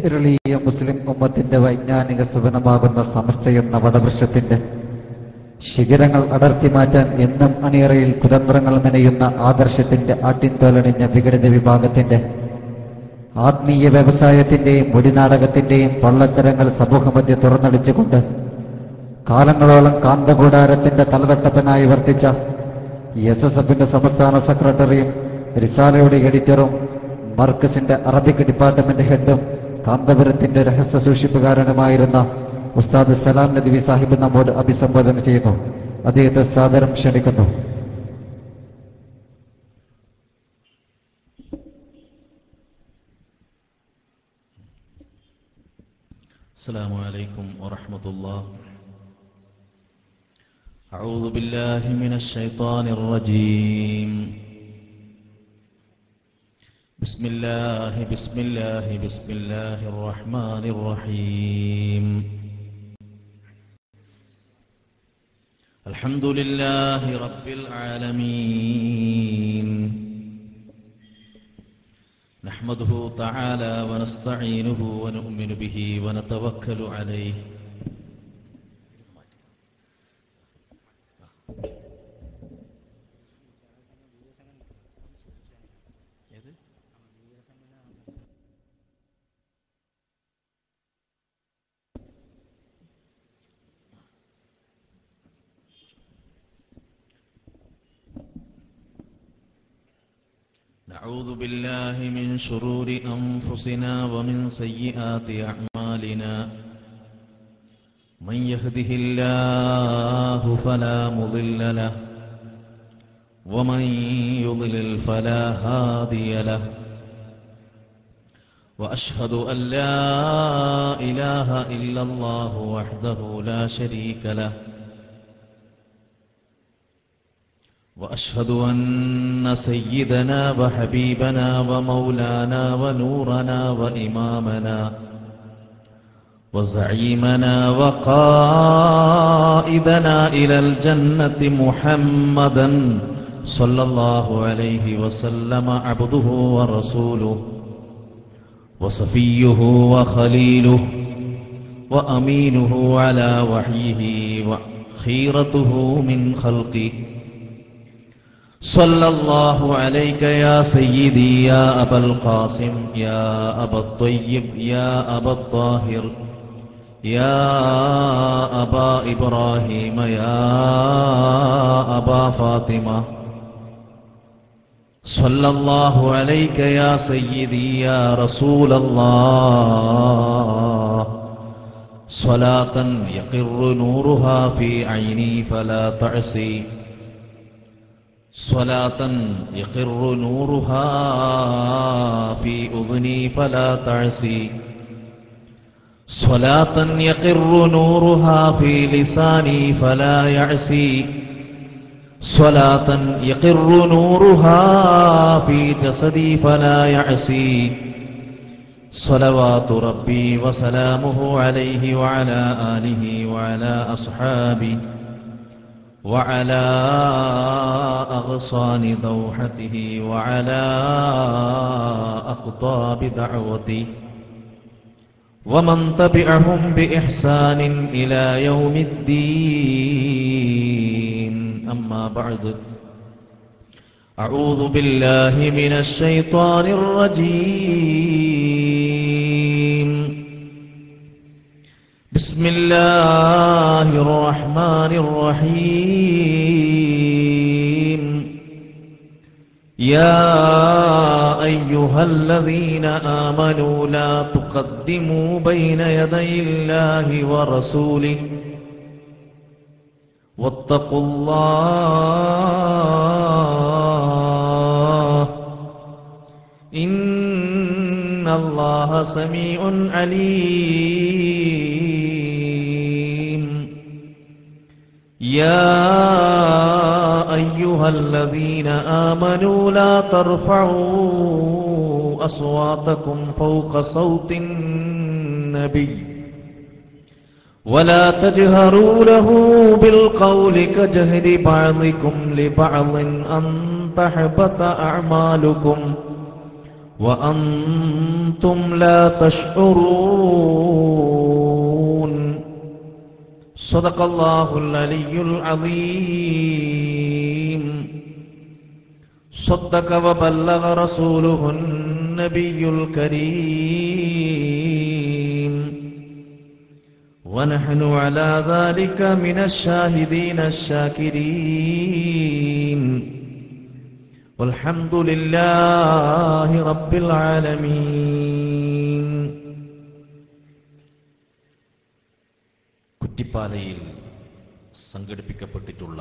കേരളീയ മുസ്ലിം ഉമ്മത്തിന്റെ വൈജ്ഞാനിക സുവനമാകുന്ന സമസ്തയെന്ന വടവൃക്ഷത്തിന്റെ ശിഖരങ്ങൾ അടർത്തി മാറ്റാൻ എന്നും അണിയറയിൽ കുതന്ത്രങ്ങൾ മെനയുന്ന ആദർശത്തിന്റെ ആട്ടിൻതോലണിഞ്ഞ വിഘടിത വിഭാഗത്തിന്റെ ആത്മീയ വ്യവസായത്തിന്റെയും മുടിനാടകത്തിന്റെയും പൊള്ളത്തരങ്ങൾ സമൂഹമധ്യ തുറന്നടിച്ചുകൊണ്ട് കാലങ്ങളോളം കാന്തകൂടാരത്തിന്റെ തലതൊട്ടപ്പനായി വർത്തിച്ച SSFന്റെ സംസ്ഥാന സെക്രട്ടറിയും റിസാലയുടെ എഡിറ്ററും മർക്കസിന്റെ അറബിക് ഡിപ്പാർട്ട്മെന്റ് ഹെഡും കാന്തപുരത്തിന്റെ രഹസ്യ സൂക്ഷിപ്പുകാരനുമായിരുന്ന ഉസ്താദ് സലാം നദ്വി സാഹിബ് നമ്മോട് അഭിസംബോധന ചെയ്യുന്നു. അദ്ദേഹത്തെ സാദരം ക്ഷണിക്കുന്നു. السلام عليكم ورحمة الله. أعوذ بالله من الشيطان الرجيم. بسم الله بسم الله بسم الله الرحمن الرحيم. الحمد لله رب العالمين. نحمده تعالى ونستعينه ونؤمن به ونتوكل عليه. نعوذ بالله من شرور أنفسنا ومن سيئات أعمالنا. من يهده الله فلا مضل له ومن يضلل فلا هادي له. وأشهد أن لا إله إلا الله وحده لا شريك له. وأشهد أن سيدنا وحبيبنا ومولانا ونورنا وإمامنا وزعيمنا وقائدنا إلى الجنة محمدا صلى الله عليه وسلم عبده ورسوله وصفيه وخليله وأمينه على وحيه وخيرته من خلقه. صلى الله عليك يا سيدي يا أبا القاسم يا أبا الطيب يا أبا الطاهر يا أبا إبراهيم يا أبا فاطمة. صلى الله عليك يا سيدي يا رسول الله. صلاة يقر نورها في عيني فلا تعصي. صلاة يقر نورها في أذني فلا تعصي. صلاة يقر نورها في لساني فلا يعصي. صلاة يقر نورها في جسدي فلا يعصي. صلوات ربي وسلامه عليه وعلى آله وعلى أصحابه وعلى أغصان دوحته وعلى أقطاب دعوته ومن تبعهم بإحسان إلى يوم الدين. أما بعد أعوذ بالله من الشيطان الرجيم. بسم الله الرحمن الرحيم. يا أيها الذين آمنوا لا تقدموا بين يدي الله ورسوله واتقوا الله إن الله سميع عليم. يا أيها الذين آمنوا لا ترفعوا أصواتكم فوق صوت النبي ولا تجهروا له بالقول كجهر بعضكم لبعض أن تحبط أعمالكم وأنتم لا تشعرون صدق الله العلي العظيم صدق وبلغ رسوله النبي الكريم ونحن على ذلك من الشاهدين الشاكرين والحمد لله رب العالمين. കുറ്റിപ്പാലയിൽ സംഘടിപ്പിക്കപ്പെട്ടിട്ടുള്ള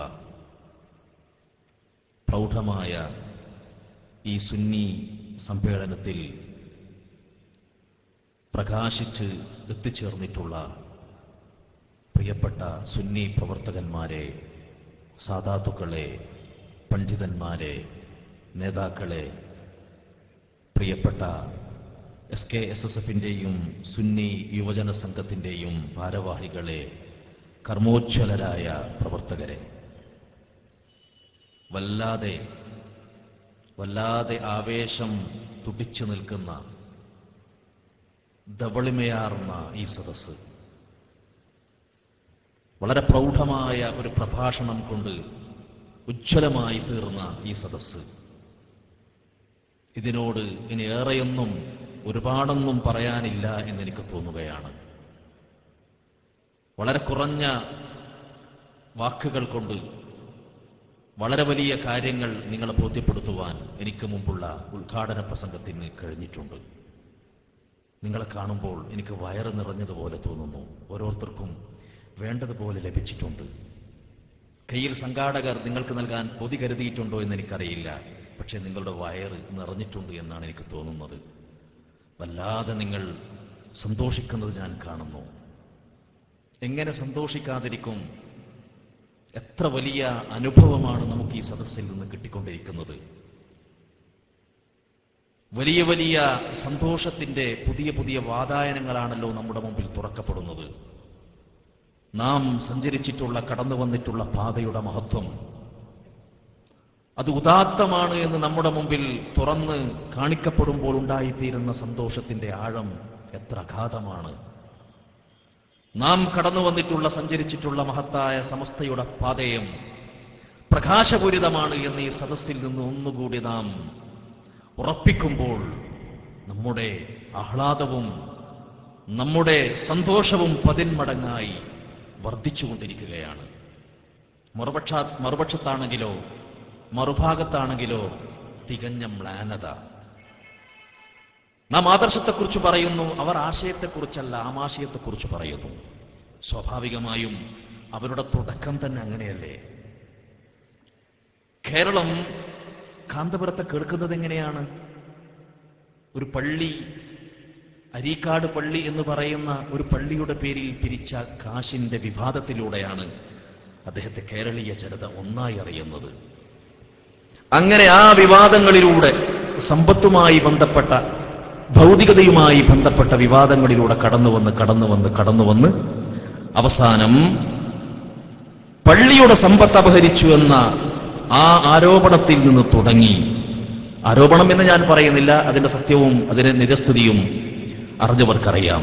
പ്രൗഢമായ ഈ സുന്നി സമ്മേളനത്തിൽ പ്രകാശിച്ച് എത്തിച്ചേർന്നിട്ടുള്ള പ്രിയപ്പെട്ട സുന്നി പ്രവർത്തകന്മാരെ, സാദാത്തുക്കളെ, പണ്ഡിതന്മാരെ, നേതാക്കളെ, പ്രിയപ്പെട്ട SKSSFിന്റെയും സുന്നി യുവജന സംഘത്തിന്റെയും ഭാരവാഹികളെ, കർമ്മോജ്വലരായ പ്രവർത്തകരെ, വല്ലാതെ ആവേശം തുടിച്ചു നിൽക്കുന്ന ധവളിമയാർന്ന ഈ സദസ്സ്, വളരെ പ്രൗഢമായ ഒരു പ്രഭാഷണം കൊണ്ട് ഉജ്ജ്വലമായി തീർന്ന ഈ സദസ്സ്, ഇതിനോട് ഇനി ഏറെയൊന്നും ഒരുപാടൊന്നും പറയാനില്ല എന്നെനിക്ക് തോന്നുകയാണ്. വളരെ കുറഞ്ഞ വാക്കുകൾ കൊണ്ട് വളരെ വലിയ കാര്യങ്ങൾ നിങ്ങളെ ബോധ്യപ്പെടുത്തുവാൻ എനിക്ക് മുമ്പുള്ള ഉദ്ഘാടന പ്രസംഗത്തിന് കഴിഞ്ഞിട്ടുണ്ട്. നിങ്ങളെ കാണുമ്പോൾ എനിക്ക് വയറ് നിറഞ്ഞതുപോലെ തോന്നുന്നു. ഓരോരുത്തർക്കും വേണ്ടതുപോലെ ലഭിച്ചിട്ടുണ്ട്. കയ്യിൽ സംഘാടകർ നിങ്ങൾക്ക് നൽകാൻ പൊതി കരുതിയിട്ടുണ്ടോ എന്ന് എനിക്കറിയില്ല. പക്ഷേ നിങ്ങളുടെ വയറ് നിറഞ്ഞിട്ടുണ്ട് എന്നാണ് എനിക്ക് തോന്നുന്നത്. വല്ലാതെ നിങ്ങൾ സന്തോഷിക്കുന്നത് ഞാൻ കാണുന്നു. എങ്ങനെ സന്തോഷിക്കാതിരിക്കും? എത്ര വലിയ അനുഭവമാണ് നമുക്ക് ഈ സദസ്സിൽ നിന്ന് കിട്ടിക്കൊണ്ടിരിക്കുന്നത്. വലിയ വലിയ സന്തോഷത്തിന്റെ പുതിയ പുതിയ വാതായനങ്ങളാണല്ലോ നമ്മുടെ മുമ്പിൽ തുറക്കപ്പെടുന്നത്. നാം സഞ്ചരിച്ചിട്ടുള്ള, കടന്നു വന്നിട്ടുള്ള പാതയുടെ മഹത്വം, അത് ഉദാത്തമാണ് എന്ന് നമ്മുടെ മുമ്പിൽ തുറന്ന് കാണിക്കപ്പെടുമ്പോൾ ഉണ്ടായിത്തീരുന്ന സന്തോഷത്തിന്റെ ആഴം എത്ര അഗാധമാണ്. നാം കടന്നു വന്നിട്ടുള്ള, സഞ്ചരിച്ചിട്ടുള്ള മഹത്തായ സമസ്തയുടെ പാതയം പ്രകാശപൂരിതമാണ് എന്ന് ഈ സദസ്സിൽ നിന്ന് ഒന്നുകൂടി നാം ഉറപ്പിക്കുമ്പോൾ നമ്മുടെ ആഹ്ലാദവും നമ്മുടെ സന്തോഷവും പതിന്മടങ്ങായി വർദ്ധിച്ചുകൊണ്ടിരിക്കുകയാണ്. മറുപക്ഷത്താണെങ്കിലോ മറുഭാഗത്താണെങ്കിലോ തികഞ്ഞ മ്ലാനത. നാം ആദർശത്തെക്കുറിച്ച് പറയുന്നു, അവർ ആശയത്തെക്കുറിച്ചല്ല ആമാശയത്തെക്കുറിച്ച് പറയുന്നു. സ്വാഭാവികമായും അവരുടെ തുടക്കം തന്നെ അങ്ങനെയല്ലേ. കേരളം കാന്തപുരത്തെ കേൾക്കുന്നത് എങ്ങനെയാണ്? ഒരു പള്ളി, അരീക്കാട് പള്ളി എന്ന് പറയുന്ന ഒരു പള്ളിയുടെ പേരിൽ പിരിച്ച കാശിന്റെ വിവാദത്തിലൂടെയാണ് അദ്ദേഹത്തെ കേരളീയ ജനത ഒന്നായി അറിയുന്നത്. അങ്ങനെ ആ വിവാദങ്ങളിലൂടെ, സമ്പത്തുമായി ബന്ധപ്പെട്ട, ഭൗതികതയുമായി ബന്ധപ്പെട്ട വിവാദങ്ങളിലൂടെ കടന്നുവന്ന് അവസാനം പള്ളിയുടെ സമ്പത്ത് അപഹരിച്ചു എന്ന ആ ആരോപണത്തിൽ നിന്ന് തുടങ്ങി, ആരോപണം എന്ന് ഞാൻ പറയുന്നില്ല, അതിന്റെ സത്യവും അതിന്റെ നിജസ്ഥിതിയും അറിഞ്ഞവർക്കറിയാം.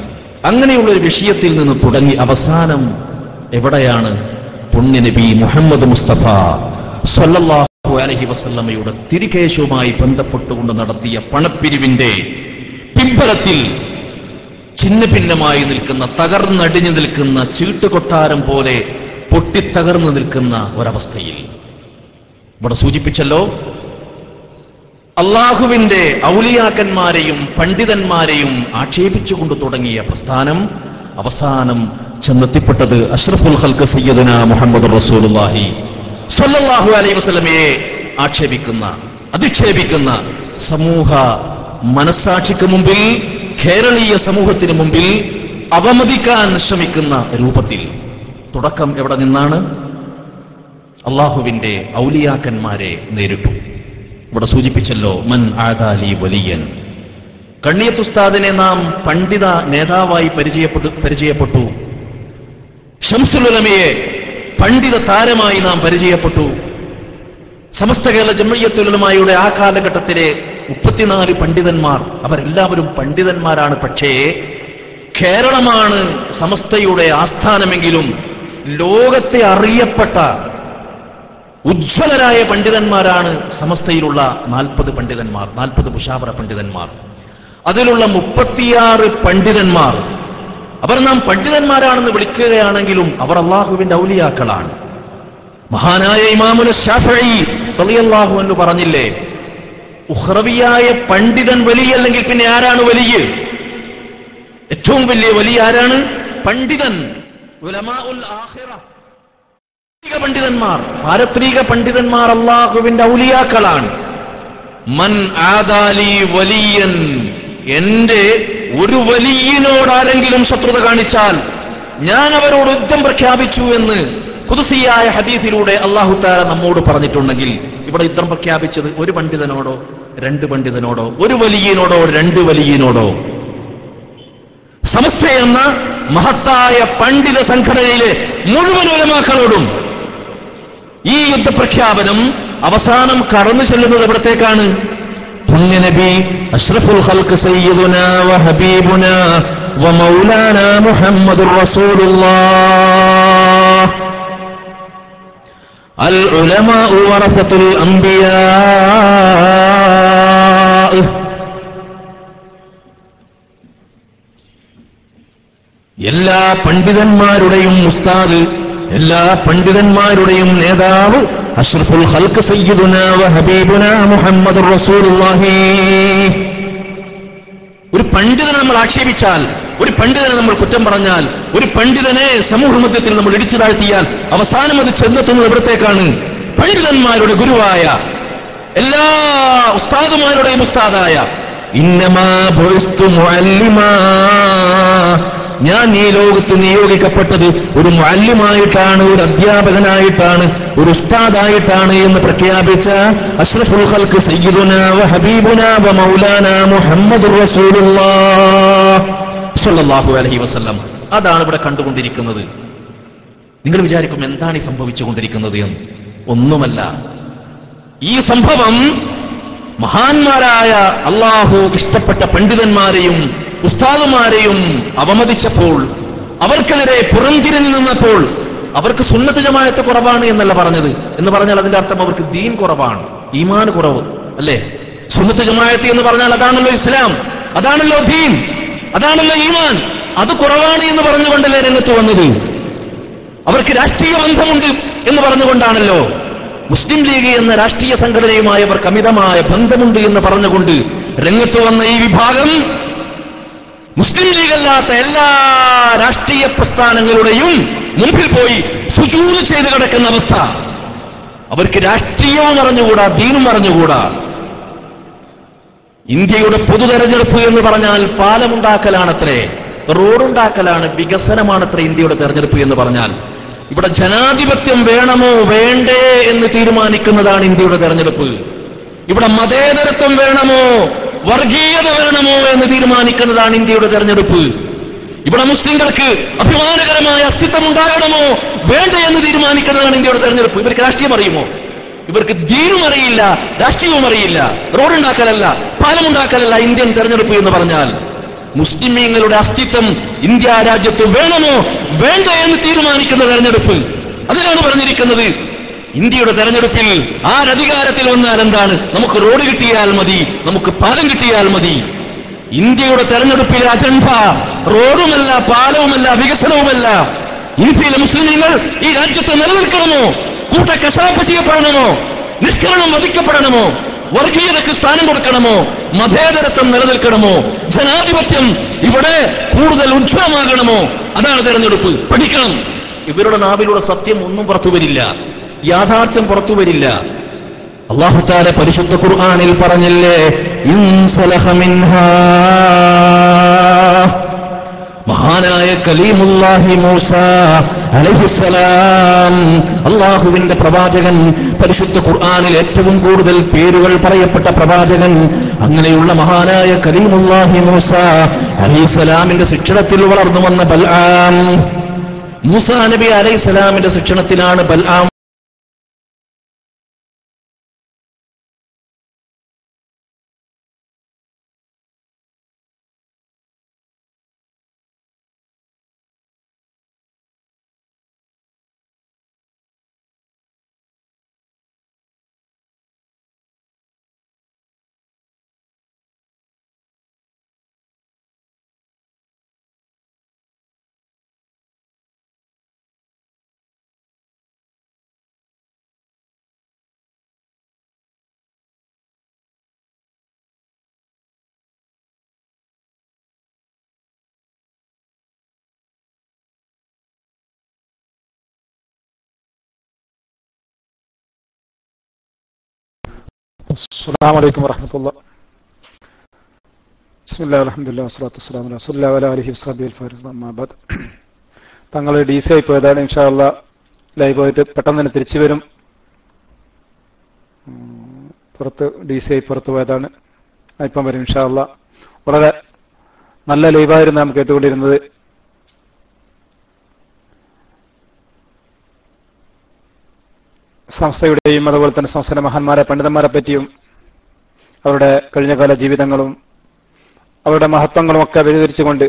അങ്ങനെയുള്ളൊരു വിഷയത്തിൽ നിന്ന് തുടങ്ങി അവസാനം എവിടെയാണ്? പുണ്യനബി മുഹമ്മദ് മുസ്തഫ സ്വല്ലല്ലാഹു അലൈഹി വസല്ലമയുടെ തിരുകേശവുമായി ബന്ധപ്പെട്ടുകൊണ്ട് നടത്തിയ പണപ്പിരിവിന്റെ പിൻബലത്തിൽ ഛിന്നഭിന്നമായി നിൽക്കുന്ന, തകർന്നടിഞ്ഞു നിൽക്കുന്ന, ചീട്ടുകൊട്ടാരം പോലെ പൊട്ടിത്തകർന്നു നിൽക്കുന്ന ഒരവസ്ഥയിൽ ഇവിടെ സൂചിപ്പിച്ചല്ലോ, അള്ളാഹുവിന്റെ ഔലിയാക്കന്മാരെയും പണ്ഡിതന്മാരെയും ആക്ഷേപിച്ചുകൊണ്ട് തുടങ്ങിയ പ്രസ്ഥാനം അവസാനം ചെന്നെത്തിപ്പെട്ടത് അഷ്റഫുൽ ഖൽഖ് സയ്യിദുന മുഹമ്മദ് റസൂലുള്ളാഹി സ്വല്ലല്ലാഹു അലൈഹി വസല്ലമയെ ആക്ഷേപിക്കുന്ന, അധിക്ഷേപിക്കുന്ന സമൂഹ മനസ്സാക്ഷിക്ക് മുമ്പിൽ, കേരളീയ സമൂഹത്തിന് മുമ്പിൽ അവമതിക്കാൻ ശ്രമിക്കുന്ന രൂപത്തിൽ. തുടക്കം എവിടെ നിന്നാണ്? അള്ളാഹുവിന്റെ ഔലിയാക്കന്മാരെ നേരിട്ടു. ഇവിടെ സൂചിപ്പിച്ചല്ലോ, മൻ ആദാലി വലിയൻ. കണ്ണിയത്തുസ്താദിനെ നാം പണ്ഡിത നേതാവായി പരിചയപ്പെട്ടു. ഷംസുൽ ഉലമയെ പണ്ഡിത താരമായി നാം പരിചയപ്പെട്ടു. സമസ്ത കേരള ജംഇയ്യത്തുൽ ഉലമായുടെ ആ കാലഘട്ടത്തിലെ 34 പണ്ഡിതന്മാർ, അവരെല്ലാവരും പണ്ഡിതന്മാരാണ്. പക്ഷേ കേരളമാണ് സമസ്തയുടെ ആസ്ഥാനമെങ്കിലും ലോകത്തെ അറിയപ്പെട്ട ഉജ്ജ്വലരായ പണ്ഡിതന്മാരാണ് സമസ്തയിലുള്ള 40 പണ്ഡിതന്മാർ, 40 മുശാവറ പണ്ഡിതന്മാർ. അതിലുള്ള 36 പണ്ഡിതന്മാർ, അവർ നാം പണ്ഡിതന്മാരാണെന്ന് വിളിക്കുകയാണെങ്കിലും അവർ അള്ളാഹുവിന്റെ ഔലിയാക്കളാണ്. മഹാനായ ഇമാമുൽ ശാഫഈ റളിയല്ലാഹു അൻഹു പറഞ്ഞില്ലേ, ഉഖ്റവിയായ പണ്ഡിതൻ വലിയല്ലെങ്കിൽ പിന്നെ ആരാണ് വലിയ? ഏറ്റവും വലിയ വലിയ ആരാണ്? പണ്ഡിതൻ. ഉലമാഉൽ ആഖിറ, പണ്ഡിതന്മാർ, പാരത്രിക പണ്ഡിതന്മാർ അള്ളാഹുവിന്റെ ഔലിയാക്കളാണ്. മൻ ആദാലി വലിയൻ, എന്റെ ഒരു വലിയനോട് ആരെങ്കിലും ശത്രുത കാണിച്ചാൽ ഞാൻ അവരോട് യുദ്ധം പ്രഖ്യാപിച്ചു എന്ന് ഖുദ്സിയായ ഹദീസിലൂടെ അല്ലാഹു തആല നമ്മോട് പറഞ്ഞിട്ടുണ്ടെങ്കിൽ, ഇവിടെ യുദ്ധം പ്രഖ്യാപിച്ചത് ഒരു പണ്ഡിതനോടോ 2 പണ്ഡിതനോടോ, ഒരു വലിയനോടോ 2 വലിയനോടോ? സമസ്ത എന്ന മഹത്തായ പണ്ഡിത സംഘടനയിലെ മുഴുവൻ ഉലമാക്കളോടും ഈ യുദ്ധപ്രഖ്യാപനം അവസാനം കടന്നു ചെല്ലുന്നത് എവിടത്തേക്കാണ്? പുണ്യനബി അഷ്റഫുൽ ഖൽഖ് സയ്യിദുനാ വ ഹബീബുനാ വ മൗലാനാ മുഹമ്മദുർ റസൂലുള്ളാഹ്. അൽ ഉലമാഉ വറസത്തുൽ അംബിയാ. എല്ലാ പണ്ഡിതന്മാരുടെയും ഉസ്താദ്, എല്ലാ പണ്ഡിതന്മാരുടെയും നേതാവ് അഷ്റഫുൽ ഖൽഖ് സയ്യിദുനാ വ ഹബീബുനാ മുഹമ്മദുർ റസൂലുള്ളാഹി. ഒരു പണ്ഡിതനെ നമ്മൾ ആക്ഷേപിച്ചാൽ, ഒരു പണ്ഡിതനെ നമ്മൾ കുറ്റം പറഞ്ഞാൽ, ഒരു പണ്ഡിതനെ സമൂഹ മധ്യത്തിൽ നമ്മൾ ഇടിച്ചു താഴ്ത്തിയാൽ അവസാനം അത് ചെന്നെത്തുന്നത് എവിടത്തേക്കാണ്? പണ്ഡിതന്മാരുടെ ഗുരുവായ, എല്ലാ ഉസ്താദുമാരുടെയും ഉസ്താദായ ഇന്നമാ ബുഇസ്തു മുഅല്ലിമാ, ഞാൻ ഈ ലോകത്ത് നിയോഗിക്കപ്പെട്ടത് ഒരു മുഅല്ലിമായിട്ടാണ്, ഒരു അധ്യാപകനായിട്ടാണ്, ഒരു ഉസ്താദായിട്ടാണ് എന്ന് പ്രഖ്യാപിച്ച അഷ്റഫുൽ ഖൽഖ് സയ്യിദുനാ വ ഹബീബുനാ വ മൗലാനാ മുഹമ്മദുർ റസൂലുള്ളാഹ് സ്വല്ലല്ലാഹു അലൈഹി വസല്ലം. അതാണ് ഇവിടെ കണ്ടുകൊണ്ടിരിക്കുന്നത്. നിങ്ങൾ വിചാരിക്കും എന്താണ് ഈ സംഭവിച്ചുകൊണ്ടിരിക്കുന്നത് എന്ന്. ഒന്നുമല്ല, ഈ സംഭവം മഹാന്മാരായ അള്ളാഹു ഇഷ്ടപ്പെട്ട പണ്ഡിതന്മാരെയും ഉസ്താദുമാരെയും അവമതിച്ചപ്പോൾ, അവർക്കെതിരെ പുറംതിരിഞ്ഞു നിന്നപ്പോൾ, അവർക്ക് സുന്നത്ത് ജമാഅത്ത് കുറവാണ് എന്നല്ല പറഞ്ഞത്. എന്ന് പറഞ്ഞാൽ അതിന്റെ അർത്ഥം അവർക്ക് ദീൻ കുറവാണ്, ഈമാൻ കുറവ് അല്ലേ? സുന്നത്ത് ജമാഅത്ത് എന്ന് പറഞ്ഞാൽ അതാണല്ലോ ഇസ്ലാം, അതാണല്ലോ ദീൻ, അതാണല്ലോ ഈമാൻ. അത് കുറവാണ് എന്ന് പറഞ്ഞുകൊണ്ടല്ലേ രംഗത്ത് വന്നത്. അവർക്ക് രാഷ്ട്രീയ ബന്ധമുണ്ട് എന്ന് പറഞ്ഞുകൊണ്ടാണല്ലോ. മുസ്ലിം ലീഗ് എന്ന രാഷ്ട്രീയ സംഘടനയുമായി അവർക്ക് അമിതമായ ബന്ധമുണ്ട് എന്ന് പറഞ്ഞുകൊണ്ട് രംഗത്ത് വന്ന ഈ വിഭാഗം മുസ്ലിം ലീഗല്ലാത്ത എല്ലാ രാഷ്ട്രീയ പ്രസ്ഥാനങ്ങളുടെയും മുമ്പിൽ പോയി സുജൂദ് ചെയ്ത് കിടക്കുന്ന അവസ്ഥ. അവർക്ക് രാഷ്ട്രീയവും അറിഞ്ഞുകൂടാ, ദീനും അറിഞ്ഞുകൂടാ. ഇന്ത്യയുടെ പൊതു തെരഞ്ഞെടുപ്പ് എന്ന് പറഞ്ഞാൽ പാലമുണ്ടാക്കലാണത്രേ, റോഡുണ്ടാക്കലാണ്, വികസനമാണത്രേ ഇന്ത്യയുടെ തെരഞ്ഞെടുപ്പ് എന്ന് പറഞ്ഞാൽ. ഇവിടെ ജനാധിപത്യം വേണമോ വേണ്ടേ എന്ന് തീരുമാനിക്കുന്നതാണ് ഇന്ത്യയുടെ തെരഞ്ഞെടുപ്പ്. ഇവിടെ മതേതരത്വം വേണമോ വർഗീയത വേണമോ എന്ന് തീരുമാനിക്കുന്നതാണ് ഇന്ത്യയുടെ തെരഞ്ഞെടുപ്പ്. ഇവിടെ മുസ്ലിങ്ങൾക്ക് അഭിമാനകരമായ അസ്തിത്വം ഉണ്ടാകണമോ വേണ്ടേ എന്ന് തീരുമാനിക്കുന്നതാണ് ഇന്ത്യയുടെ തെരഞ്ഞെടുപ്പ്. ഇവർക്ക് രാഷ്ട്രീയം അറിയുമോ? ഇവർക്ക് ദീനും അറിയില്ല, രാഷ്ട്രീയവും അറിയില്ല. റോഡുണ്ടാക്കലല്ല, പാലമുണ്ടാക്കലല്ല ഇന്ത്യൻ തെരഞ്ഞെടുപ്പ് എന്ന് പറഞ്ഞാൽ. മുസ്ലിമീങ്ങളുടെ അസ്തിത്വം ഇന്ത്യ രാജ്യത്ത് വേണമോ വേണ്ട എന്ന് തീരുമാനിക്കുന്ന തെരഞ്ഞെടുപ്പ്. അതിനാണ് പറഞ്ഞിരിക്കുന്നത്, ഇന്ത്യയുടെ തെരഞ്ഞെടുപ്പിൽ ആരധികാരത്തിൽ വന്നാൽ എന്താണ്? നമുക്ക് റോഡ് കിട്ടിയാൽ മതി, നമുക്ക് പാലം കിട്ടിയാൽ മതി. ഇന്ത്യയുടെ തെരഞ്ഞെടുപ്പിലെ അജണ്ട റോഡുമല്ല, പാലവുമല്ല, വികസനവുമല്ല. ഇന്ത്യയിലെ മുസ്ലിമീങ്ങൾ ഈ രാജ്യത്ത് നിലനിൽക്കണമോ? കൂട്ടക്കശാപ്പ് ചെയ്യപ്പെടണമോ? നിഷ്കരണം വധിക്കപ്പെടണമോ? വർഗീയതയ്ക്ക് സ്ഥാനം കൊടുക്കണമോ? മതേതരത്വം നിലനിൽക്കണമോ? ജനാധിപത്യം ഇവിടെ കൂടുതൽ ഉജ്ജ്വലമാകണമോ? അതാണ് തെരഞ്ഞെടുപ്പ്. പഠിക്കണം. ഇവരുടെ നാവിലൂടെ സത്യം ഒന്നും പുറത്തുവരില്ല, യാഥാർത്ഥ്യം പുറത്തുവരില്ല. അല്ലാഹു തആല പരിശുദ്ധ ഖുർആനിൽ പറഞ്ഞില്ലേ, ഇൻസലഖ മിൻഹാ, മഹാനായ കലീമുല്ലാഹി മൂസ അലൈഹിസ്സലാം, അല്ലാഹുവിന്റെ പ്രവാചകൻ, പരിശുദ്ധ ഖുർആനിൽ ഏറ്റവും കൂടുതൽ പേരുകൾ പറയപ്പെട്ട പ്രവാചകൻ, അങ്ങനെയുള്ള മഹാനായ കലീമുല്ലാഹി മൂസ അലൈഹിസ്സലാമിന്റെ ശിക്ഷണത്തിൽ വളർന്നു വന്ന ബൽആം, മൂസ നബി അലൈഹിസ്സലാമിന്റെ ശിക്ഷണത്തിലാണ് ബൽആം അസ്സലാമു അലൈക്കും വറഹ്മത്തുള്ളാഹി. ബിസ്മില്ലാഹിർ റഹ്മാനിർ വസ്സലാത്തു വസ്സലാമു അലാ റസൂലില്ലാഹി വഅലാ ആലിഹി വസ്സഹ്ബിഹിൽ ഫാരിസ് അമ്മാ ബഅദ്. തങ്ങൾ DC ആയി പോയതാണ്. ഇൻഷാ അല്ലാഹ് ലൈവ് ആയിട്ട് പെട്ടെന്ന് തന്നെ തിരിച്ചു വരും. DC ആയി പുറത്തു പോയതാണ്. ഇപ്പം വരും ഇൻഷാ അല്ലാഹ്. വളരെ നല്ല ലൈവായിരുന്നു നാം കേട്ടുകൊണ്ടിരുന്നത്. സംസ്ഥയുടെയും അതുപോലെ തന്നെ സംസ്ഥാന മഹാന്മാരെ പണ്ഡിതന്മാരെ പറ്റിയും അവരുടെ കഴിഞ്ഞകാല ജീവിതങ്ങളും അവരുടെ മഹത്വങ്ങളും ഒക്കെ വിവരിച്ചുകൊണ്ട്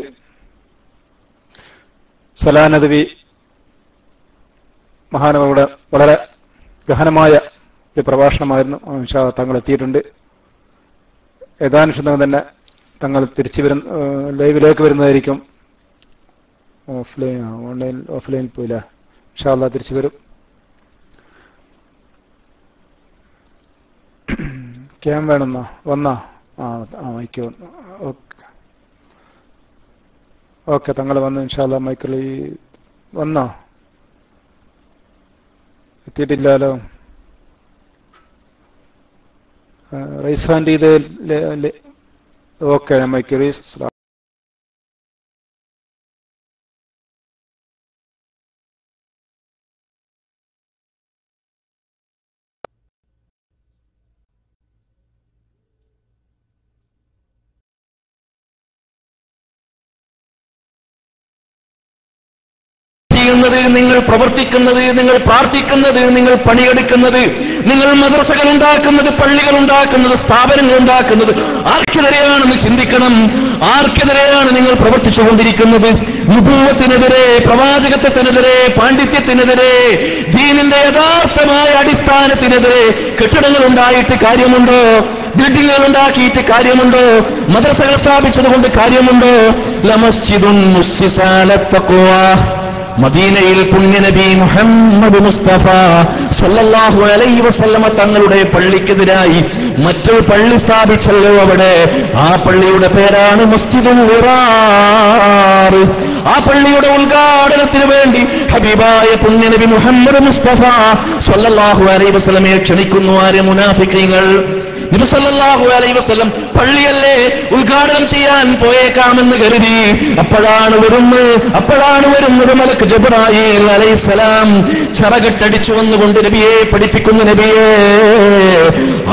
സലാനദവി മഹാനവരുടെ വളരെ ഗഹനമായ ഒരു പ്രഭാഷണമായിരുന്നു. തങ്ങൾ എത്തിയിട്ടുണ്ട്. ഏതാനുഷ്ഠം തന്നെ തങ്ങൾ തിരിച്ചു ലൈവിലേക്ക് വരുന്നതായിരിക്കും. ഓഫ്ലൈനിൽ പോയില്ല. ഇൻഷാ അല്ലാഹ് തിരിച്ചു വരും. ക്യാം വേണമെന്നാ വന്നാ മൈക്ക് വന്നു. ഓക്കെ തങ്ങൾ വന്നു. ഇൻഷാ അല്ലാഹ് മൈക്കിൽ വന്നോ? എത്തിയിട്ടില്ലല്ലോ. റൈസ് ഹാൻഡ് ചെയ്ത് ഓക്കെ മൈക്ക് റൈസ്. നിങ്ങൾ പ്രവർത്തിക്കുന്നത്, നിങ്ങൾ പ്രാർത്ഥിക്കുന്നത്, നിങ്ങൾ പണിയെടുക്കുന്നത്, നിങ്ങൾ മദ്രസകൾ ഉണ്ടാക്കുന്നത്, പള്ളികൾ ഉണ്ടാക്കുന്നത്, സ്ഥാപനങ്ങൾ ഉണ്ടാക്കുന്നത് ആർക്കെതിരെയാണെന്ന് ചിന്തിക്കണം. ആർക്കെതിരെയാണ് നിങ്ങൾ പ്രവർത്തിച്ചുകൊണ്ടിരിക്കുന്നത്? നുബുവത്തിനെതിരെ, പ്രവാചകത്വത്തിനെതിരെ, പാണ്ഡിത്യത്തിനെതിരെ, ദീനിന്റെ യഥാർത്ഥമായ അടിസ്ഥാനത്തിനെതിരെ കെട്ടിടങ്ങൾ ഉണ്ടായിട്ട് കാര്യമുണ്ടോ? ബിൽഡിങ്ങുകൾ ഉണ്ടാക്കിയിട്ട് കാര്യമുണ്ടോ? മദ്രസകൾ സ്ഥാപിച്ചതുകൊണ്ട് കാര്യമുണ്ടോ? ലമസ്ജിദുൻ മുസ്സിസാ അലത്തഖ്വാ. മദീനയിൽ പുണ്യനബി മുഹമ്മദ് മുസ്തഫ സല്ലല്ലാഹു അലൈഹി വസല്ലമ തങ്ങളുടെ പള്ളിക്കെതിരായി മറ്റൊരു പള്ളി സ്ഥാപിച്ചല്ലോ അവിടെ. ആ പള്ളിയുടെ പേരാണ് മസ്ജിദുൽ ഖിറാർ. ആ പള്ളിയുടെ ഉദ്ഘാടനത്തിന് വേണ്ടി ഹബീബായ പുണ്യനബി മുഹമ്മദ് മുസ്തഫ സല്ലല്ലാഹു അലൈഹി വസല്ലമയെ ക്ഷണിക്കുന്നു. ആരെ? മുനാഫിഖീങ്ങൾ. നബി സല്ലല്ലാഹു അലൈഹി വസല്ലം പള്ളിയല്ലേ ഉദ്ഘാടനം ചെയ്യാൻ പോയേക്കാമെന്ന് കരുതി അപ്പോഴാണ് വരുന്നത് മലക്ക് ജിബ്രായീൽ അലൈഹിസ്സലാം ചിറകിട്ടടിച്ചു വന്നുകൊണ്ട് നബിയെ പഠിപ്പിക്കുന്നു. നബിയെ,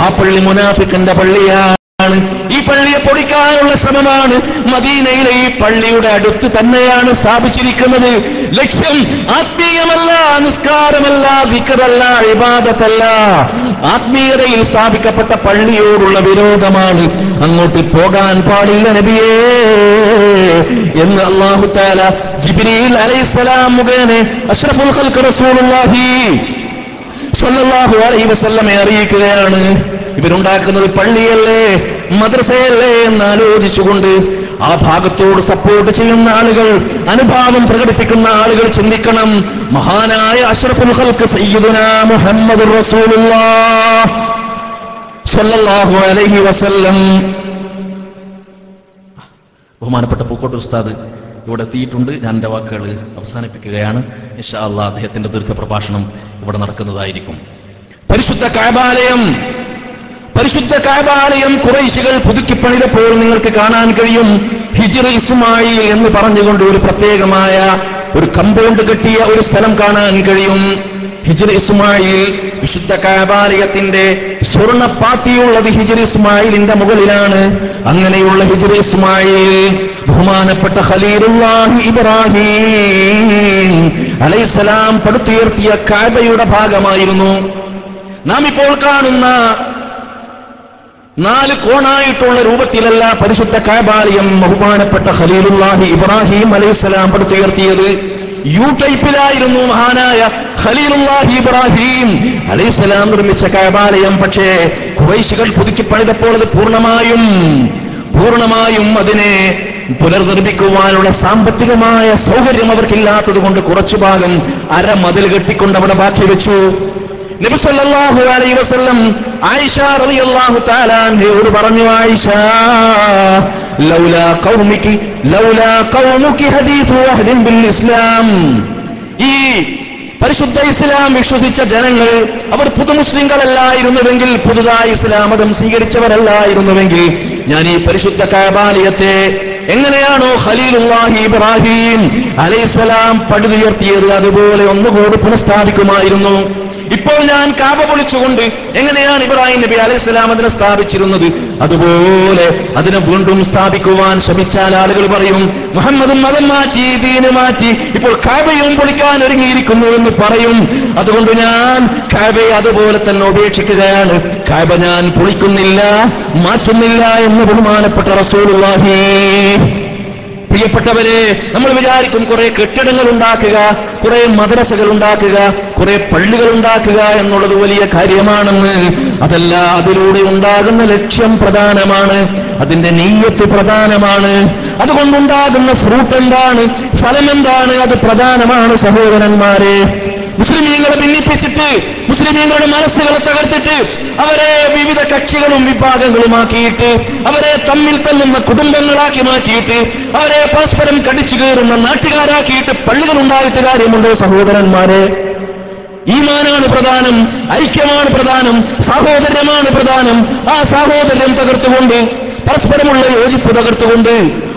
ആ പള്ളി മുനാഫിക്കിന്റെ പള്ളിയാണ്. ഈ പള്ളിയെ പൊളിക്കാനുള്ള ശ്രമമാണ്. മദീനയിലെ ഈ പള്ളിയുടെ അടുത്ത് തന്നെയാണ് സ്ഥാപിച്ചിരിക്കുന്നത്. ലക്ഷ്യം ആത്മീയമല്ല, നിസ്കാരമല്ല, ദിക്റല്ല, ഇബാദത്തല്ല. ആത്മീയതയിൽ സ്ഥാപിക്കപ്പെട്ട പള്ളിയോടുള്ള വിരോധമാണ്. അങ്ങോട്ട് പോകാൻ പാടില്ല നബിയേ എന്ന് അല്ലാഹു തആല ജിബ്രീൽ അലൈഹിസ്സലാം മുഖേന അഷ്റഫുൽ ഖൽഖ് റസൂലുള്ളാഹി സ്വല്ലല്ലാഹു അലൈഹി വസല്ലമയെ അറിയിക്കുകയാണ്. ഇവരുണ്ടാക്കുന്നത് പള്ളിയല്ലേ, മദ്രസയല്ലേ എന്ന് ആലോചിച്ചുകൊണ്ട് ആ ഭാഗത്തോട് സപ്പോർട്ട് ചെയ്യുന്ന ആളുകൾ, അനുഭാവം പ്രകടിപ്പിക്കുന്ന ആളുകൾ ചിന്തിക്കണം. മഹാനായ അഷ്റഫുൽ ഖൽഖ് സയ്യിദുനാ മുഹമ്മദുർ റസൂലുള്ളാഹ് സ്വല്ലല്ലാഹു അലൈഹി വസല്ലം. ബഹുമാനപ്പെട്ട പൂക്കോട്ട് ഉസ്താദ് ഇവിടെ എത്തിയിട്ടുണ്ട്. ഞാൻ എന്റെ വാക്കുകൾ അവസാനിപ്പിക്കുകയാണ്. ഇൻഷാ അല്ലാഹ് അദ്ദേഹത്തിന്റെ ദീർഘപ്രഭാഷണം ഇവിടെ നടക്കുന്നതായിരിക്കും. പരിശുദ്ധ കഅബാലയം ഖുറൈശികൾ പുതുക്കിപ്പണിതപ്പോൾ നിങ്ങൾക്ക് കാണാൻ കഴിയും. ഹിജ്ർ ഇസ്മായിൽ എന്ന് പറഞ്ഞുകൊണ്ട് ഒരു പ്രത്യേകമായ ഒരു കമ്പൗണ്ട് കെട്ടിയ ഒരു സ്ഥലം കാണാൻ കഴിയും. ഹിജ്ർ ഇസ്മായിൽ, വിശുദ്ധ കഅബാലയത്തിന്റെ സ്വർണ്ണപ്പാത്തിയുള്ളത് ഹിജ്ർ ഇസ്മായിലിന്റെ മുകളിലാണ്. അങ്ങനെയുള്ള ഹിജ്ർ ഇസ്മായിൽ ബഹുമാനപ്പെട്ട ഖലീലുല്ലാഹി ഇബ്രാഹിം അലൈഹിസ്സലാം പടുത്തുയർത്തിയ കഅബയുടെ ഭാഗമായിരുന്നു. നാം ഇപ്പോൾ കാണുന്ന 4 കോണായിട്ടുള്ള രൂപത്തിലല്ല പരിശുദ്ധ കഅബാലയം ബഹുമാനപ്പെട്ട ഖലീലുല്ലാഹി ഇബ്രാഹിം അലൈഹിസ്സലാം പടുത്തുയർത്തിയത്. യു ടൈപ്പിലായിരുന്നു മഹാനായ ഖലീലുല്ലാഹി ഇബ്രാഹിം അലൈഹിസ്സലാം നിർമ്മിച്ച കഅബാലയം. പക്ഷേ ഖുറൈശികൾ പുതുക്കി പണിതപ്പോൾ അത് പൂർണ്ണമായും അതിനെ പുനർനിർമ്മിക്കുവാനുള്ള സാമ്പത്തികമായ സൗകര്യം അവർക്കില്ലാത്തതുകൊണ്ട് കുറച്ചു ഭാഗം അരമതിൽ കെട്ടിക്കൊണ്ട് അവിടെ ബാക്കി വെച്ചു. നബി സല്ലല്ലാഹു അലൈഹി വസല്ലം ആയിഷ റളിയല്ലാഹു തആല അൻഹയോട് പറഞ്ഞു, ആയിഷ, ലൗലാ ഖൗമുകി ഹദീഥു അഹ്ദിൻ ബിൽ ഇസ്ലാം. ഈ പരിശുദ്ധ ഇസ്ലാം വിശ്വസിച്ച ജനങ്ങൾ അവർ പുതുമുസ്ലിങ്ങളല്ലായിരുന്നുവെങ്കിൽ, പുതുതായി ഇസ്ലാം മതം സ്വീകരിച്ചവരല്ലായിരുന്നുവെങ്കിൽ, ഞാൻ ഈ പരിശുദ്ധ കഅബാലയത്തെ എങ്ങനെയാണോ ഖലീലുല്ലാഹി ഇബ്രാഹിം അലൈഹിസ്സലാം പടുതുയർത്തിയത് അതുപോലെ ഒന്നുകൂടി പുനഃസ്ഥാപിക്കുമായിരുന്നു. ഇപ്പോൾ ഞാൻ കാബ പൊളിച്ചുകൊണ്ട് എങ്ങനെയാണ് ഇബ്രാഹിം നബി അലൈഹിസ്സലാം അതിനെ സ്ഥാപിച്ചിരുന്നത് അതുപോലെ അതിനെ വീണ്ടും സ്ഥാപിക്കുവാൻ ശ്രമിച്ചാൽ ആളുകൾ പറയും മുഹമ്മദും മതം മാറ്റി, ദീന് മാറ്റി, ഇപ്പോൾ കാബയും പൊളിക്കാൻ ഒരുങ്ങിയിരിക്കുന്നു എന്ന് പറയും. അതുകൊണ്ട് ഞാൻ കാബയെ അതുപോലെ തന്നെ ഉപേക്ഷിക്കുകയാണ്. കാബ ഞാൻ പൊളിക്കുന്നില്ല, മാറ്റുന്നില്ല എന്ന് ബഹുമാനപ്പെട്ട റസൂലുള്ളാഹി. പ്രിയപ്പെട്ടവരെ, നമ്മൾ വിചാരിക്കും കുറെ കെട്ടിടങ്ങൾ ഉണ്ടാക്കുക, കുറെ മദ്രസകൾ ഉണ്ടാക്കുക, കുറെ പള്ളികൾ ഉണ്ടാക്കുക എന്നുള്ളത് വലിയ കാര്യമാണെന്ന്. അതല്ല, അതിലൂടെ ഉണ്ടാകുന്ന ലക്ഷ്യം പ്രധാനമാണ്, അതിന്റെ നീയത്ത് പ്രധാനമാണ്, അതുകൊണ്ടുണ്ടാകുന്ന ഫ്രൂട്ട് എന്താണ്, ഫലം എന്താണ്, അത് പ്രധാനമാണ് സഹോദരന്മാരെ. മുസ്ലിമീങ്ങളെ ഭിന്നിപ്പിച്ചിട്ട്, മുസ്ലിമീങ്ങളുടെ മനസ്സുകളെ തകർത്തിട്ട്, അവരെ വിവിധ കക്ഷികളും വിഭാഗങ്ങളുമാക്കിയിട്ട്, അവരെ തമ്മിൽ തല്ലുന്ന കുടുംബങ്ങളാക്കി മാറ്റിയിട്ട്, അവരെ പരസ്പരം കടിച്ചു കയറുന്ന നാട്ടുകാരാക്കിയിട്ട് പള്ളികളുണ്ടായിട്ട് കാര്യമുണ്ടോ സഹോദരന്മാരെ? ഈമാനാണ് പ്രധാനം, ഐക്യമാണ് പ്രധാനം, സാഹോദര്യമാണ് പ്രധാനം. ആ സാഹോദര്യം തകർത്തുകൊണ്ട്, പരസ്പരമുള്ള യോജിപ്പ് തകർത്തുകൊണ്ട്,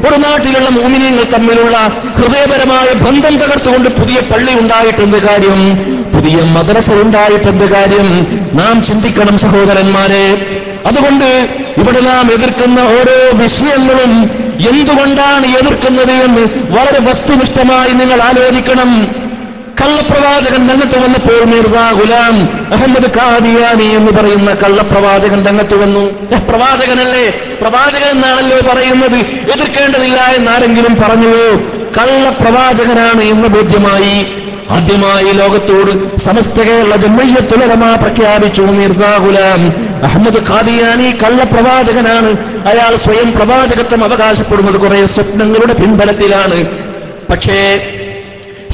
ഒരു നാട്ടിലുള്ള മുഅ്മിനീങ്ങൾ തമ്മിലുള്ള ഹൃദയപരമായ ബന്ധം തകർത്തുകൊണ്ട് പുതിയ പള്ളി ഉണ്ടായിട്ടെന്ത് കാര്യം, പുതിയ മദ്രസ ഉണ്ടായിട്ടെന്ത് കാര്യം? നാം ചിന്തിക്കണം സഹോദരന്മാരെ. അതുകൊണ്ട് ഇവിടെ നാം എതിർക്കുന്ന ഓരോ വിഷയങ്ങളും എന്തുകൊണ്ടാണ് എതിർക്കുന്നത് എന്ന് വളരെ വസ്തുനിഷ്ഠമായി നിങ്ങൾ ആലോചിക്കണം. കള്ളപ്രവാചകൻ രംഗത്ത് വന്നപ്പോൾ മിർസാ ഗുലാം അഹമ്മദ് ഖാദിയാനി എന്ന് പറയുന്ന കള്ളപ്രവാചകൻ രംഗത്ത് വന്നു. പ്രവാചകനല്ലേ, പ്രവാചകൻ എന്നാണല്ലോ പറയുന്നത്, എതിർക്കേണ്ടതില്ല എന്നാരെങ്കിലും പറഞ്ഞുവോ? കള്ളപ്രവാചകനാണ് എന്ന് ബോധ്യമായി. ആദ്യമായി ലോകത്തോട് സമസ്ത കേരള ജംഇയ്യത്തുൽ ഉലമ പ്രഖ്യാപിച്ചു, മിർസാ ഗുലാം അഹമ്മദ് ഖാദിയാനി കള്ളപ്രവാചകനാണ്. അയാൾ സ്വയം പ്രവാചകത്വം അവകാശപ്പെടുന്നത് കുറെ സ്വപ്നങ്ങളുടെ പിൻബലത്തിലാണ്. പക്ഷേ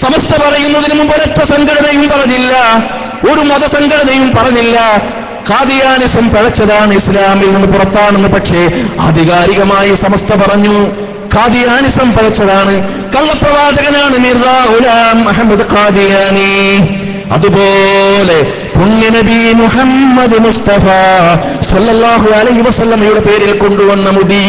സമസ്ത പറയുന്നതിന് മുമ്പ് ഒരൊറ്റ സംഘടനയും പറഞ്ഞില്ല, ഒരു മതസംഘടനയും പറഞ്ഞില്ല ഖാദിയാനിസം പിഴച്ചതാണ്, ഇസ്ലാമിൽ നിന്ന് പുറത്താണെന്ന്. പക്ഷേ ആധികാരികമായി സമസ്ത പറഞ്ഞു ഖാദിയാനിസം പിഴച്ചതാണ്, കള്ളപ്രവാചകനാണ് മിർസാ ഗുലാം അഹമ്മദ് ഖാദിയാനി. അതുപോലെ പുണ്യനബി മുഹമ്മദ് മുസ്തഫ സല്ലല്ലാഹു അലൈഹി വസല്ലമയുടെ പേരിൽ കൊണ്ടുവന്ന മുടി,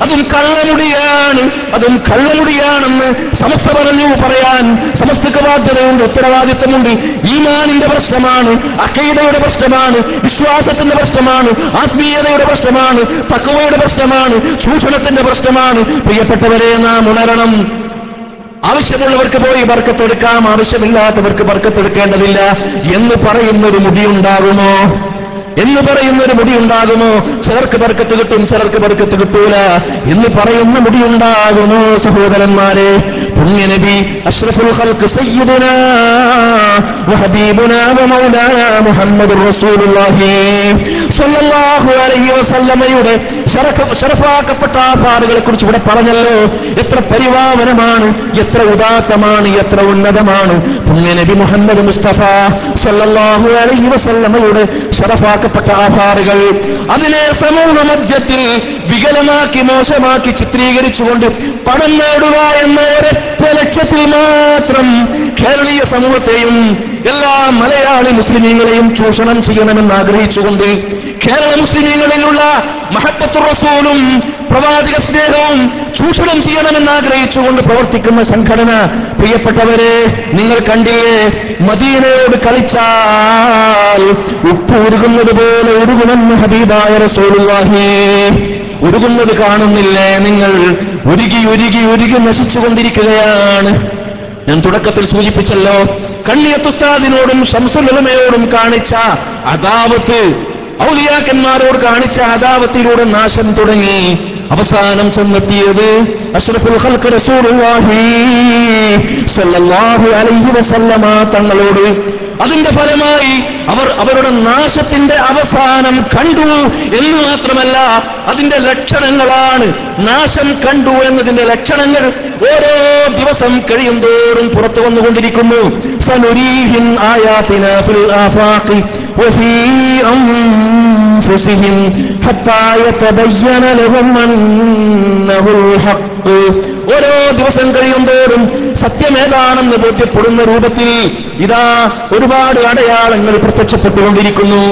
അതും കള്ളമുടിയാണ്, അതും കള്ളമുടിയാണെന്ന് സമസ്ത പറഞ്ഞു. പറയാൻ സമസ്തക്ക് ബാധ്യതയുണ്ട്, ഉത്തരവാദിത്വമുണ്ട്. ഈമാനിന്റെ പ്രശ്നമാണ്, അഖീദയുടെ പ്രശ്നമാണ്, വിശ്വാസത്തിന്റെ പ്രശ്നമാണ്, ആത്മീയതയുടെ പ്രശ്നമാണ്, തഖ്വയുടെ പ്രശ്നമാണ്, ചൂഷണത്തിന്റെ പ്രശ്നമാണ്. പ്രിയപ്പെട്ടവരെ, നാം ഉണരണം. ആവശ്യമുള്ളവർക്ക് പോയി ബർക്കത്തെടുക്കാം, ആവശ്യമില്ലാത്തവർക്ക് ബർക്കത്തെടുക്കേണ്ടതില്ല എന്ന് പറയുന്നൊരു മുടിയുണ്ടാകുമോ? എന്ന് പറയുന്നൊരു മുടിയുണ്ടാകുമോ? ചിലർക്ക് ബർക്കത്ത് കിട്ടും, ചിലർക്ക് ബർക്കത്ത് കിട്ടൂല എന്ന് പറയുന്ന മുടിയുണ്ടാകുമോ സഹോദരന്മാരെ? പുണ്യനബി അഷ്റഫുൽ ഖൽഖ് സയ്യിദുനാ വഹബീബുനാ വമൗലാനാ മുഹമ്മദുർ റസൂലുള്ളാഹി സ്വല്ലല്ലാഹു അലൈഹി വസല്ലമയുടെ ശറഫാക്കപ്പെട്ട ആഫാറുകളെ കുറിച്ച് ഇവിടെ പറഞ്ഞല്ലോ. എത്ര പരിവാവനമാണ്, എത്ര ഉദാത്തമാണ്, എത്ര ഉന്നതമാണ് പുണ്യനബി മുഹമ്മദ് മുസ്തഫ സ്വല്ലല്ലാഹു അലൈഹി വസല്ലമയുടെ ശറഫാക്കപ്പെട്ട ആഫാറുകൾ. അതിനെ സമൂഹ മധ്യത്തിൽ വികലമാക്കി, മോശമാക്കി ചിത്രീകരിച്ചുകൊണ്ട് പണം നേടുക എന്ന ഒരൊറ്റ ലക്ഷ്യത്തിൽ മാത്രം കേരളീയ സമൂഹത്തെയും എല്ലാ മലയാളി മുസ്ലിമീങ്ങളെയും ചൂഷണം ചെയ്യണമെന്ന് ആഗ്രഹിച്ചുകൊണ്ട്, കേരള മുസ്ലിമീങ്ങളിലുള്ള മഹബ്ബത്തുർ റസൂലും പ്രവാചക സ്നേഹവും ചൂഷണം ചെയ്യണമെന്ന് ആഗ്രഹിച്ചുകൊണ്ട് പ്രവർത്തിക്കുന്ന സംഘടന. പ്രിയപ്പെട്ടവരെ, നിങ്ങൾ കണ്ടില്ലേ, മദീനയോട് കളിച്ചാൽ ഉപ്പ് ഉരുകുന്നത് പോലെ ഉരുകുമെന്ന് ഹബീബായ റസൂലുള്ളാഹി. ഉരുകുന്നത് കാണുന്നില്ലേ നിങ്ങൾ? ഉരുകി ഉരുകി ഉരുകി നശിച്ചുകൊണ്ടിരിക്കുകയാണ്. ഞാൻ തുടക്കത്തിൽ സൂചിപ്പിച്ചല്ലോ, കണ്ണിയത്ത് ഉസ്താദിനോടും ശംസുൽ ഉലമയോടും കാണിച്ച അദാവത്ത്, ഔലിയാക്കന്മാരോട് കാണിച്ച അദാവത്തിലൂടെ നാശം തുടങ്ങി. അവസാനം ചെന്നെത്തിയത് അഷ്റഫുൽ ഖൽഖ് റസൂലുള്ളാഹി സ്വല്ലല്ലാഹു അലൈഹി വസല്ലമ തങ്ങളോട്. അതിന്റെ ഫലമായി അവരുടെ നാശത്തിന്റെ അവസാനം കണ്ടു എന്ന് മാത്രമല്ല, അതിന്റെ ലക്ഷണങ്ങളാണ്. നാശം കണ്ടു എന്നതിന്റെ ലക്ഷണങ്ങൾ ഓരോ ദിവസം കഴിയുന്തോറും പുറത്തു വന്നുകൊണ്ടിരിക്കുന്നു. സനുരീഹിം ആയാതിനാ ഫിൽ ആഫാഖി വഫീ അൻഫുസിഹിം ഹത്താ യതബയ്യന ലഹും അന്നഹുൽ ഹഖ്. ഓരോ ദിവസം കഴിയുന്തോറും സത്യമേതാണെന്ന് ബോധ്യപ്പെടുന്ന രൂപത്തിൽ ഇതാ ഒരുപാട് അടയാളങ്ങൾ പ്രത്യക്ഷപ്പെട്ടുകൊണ്ടിരിക്കുന്നു.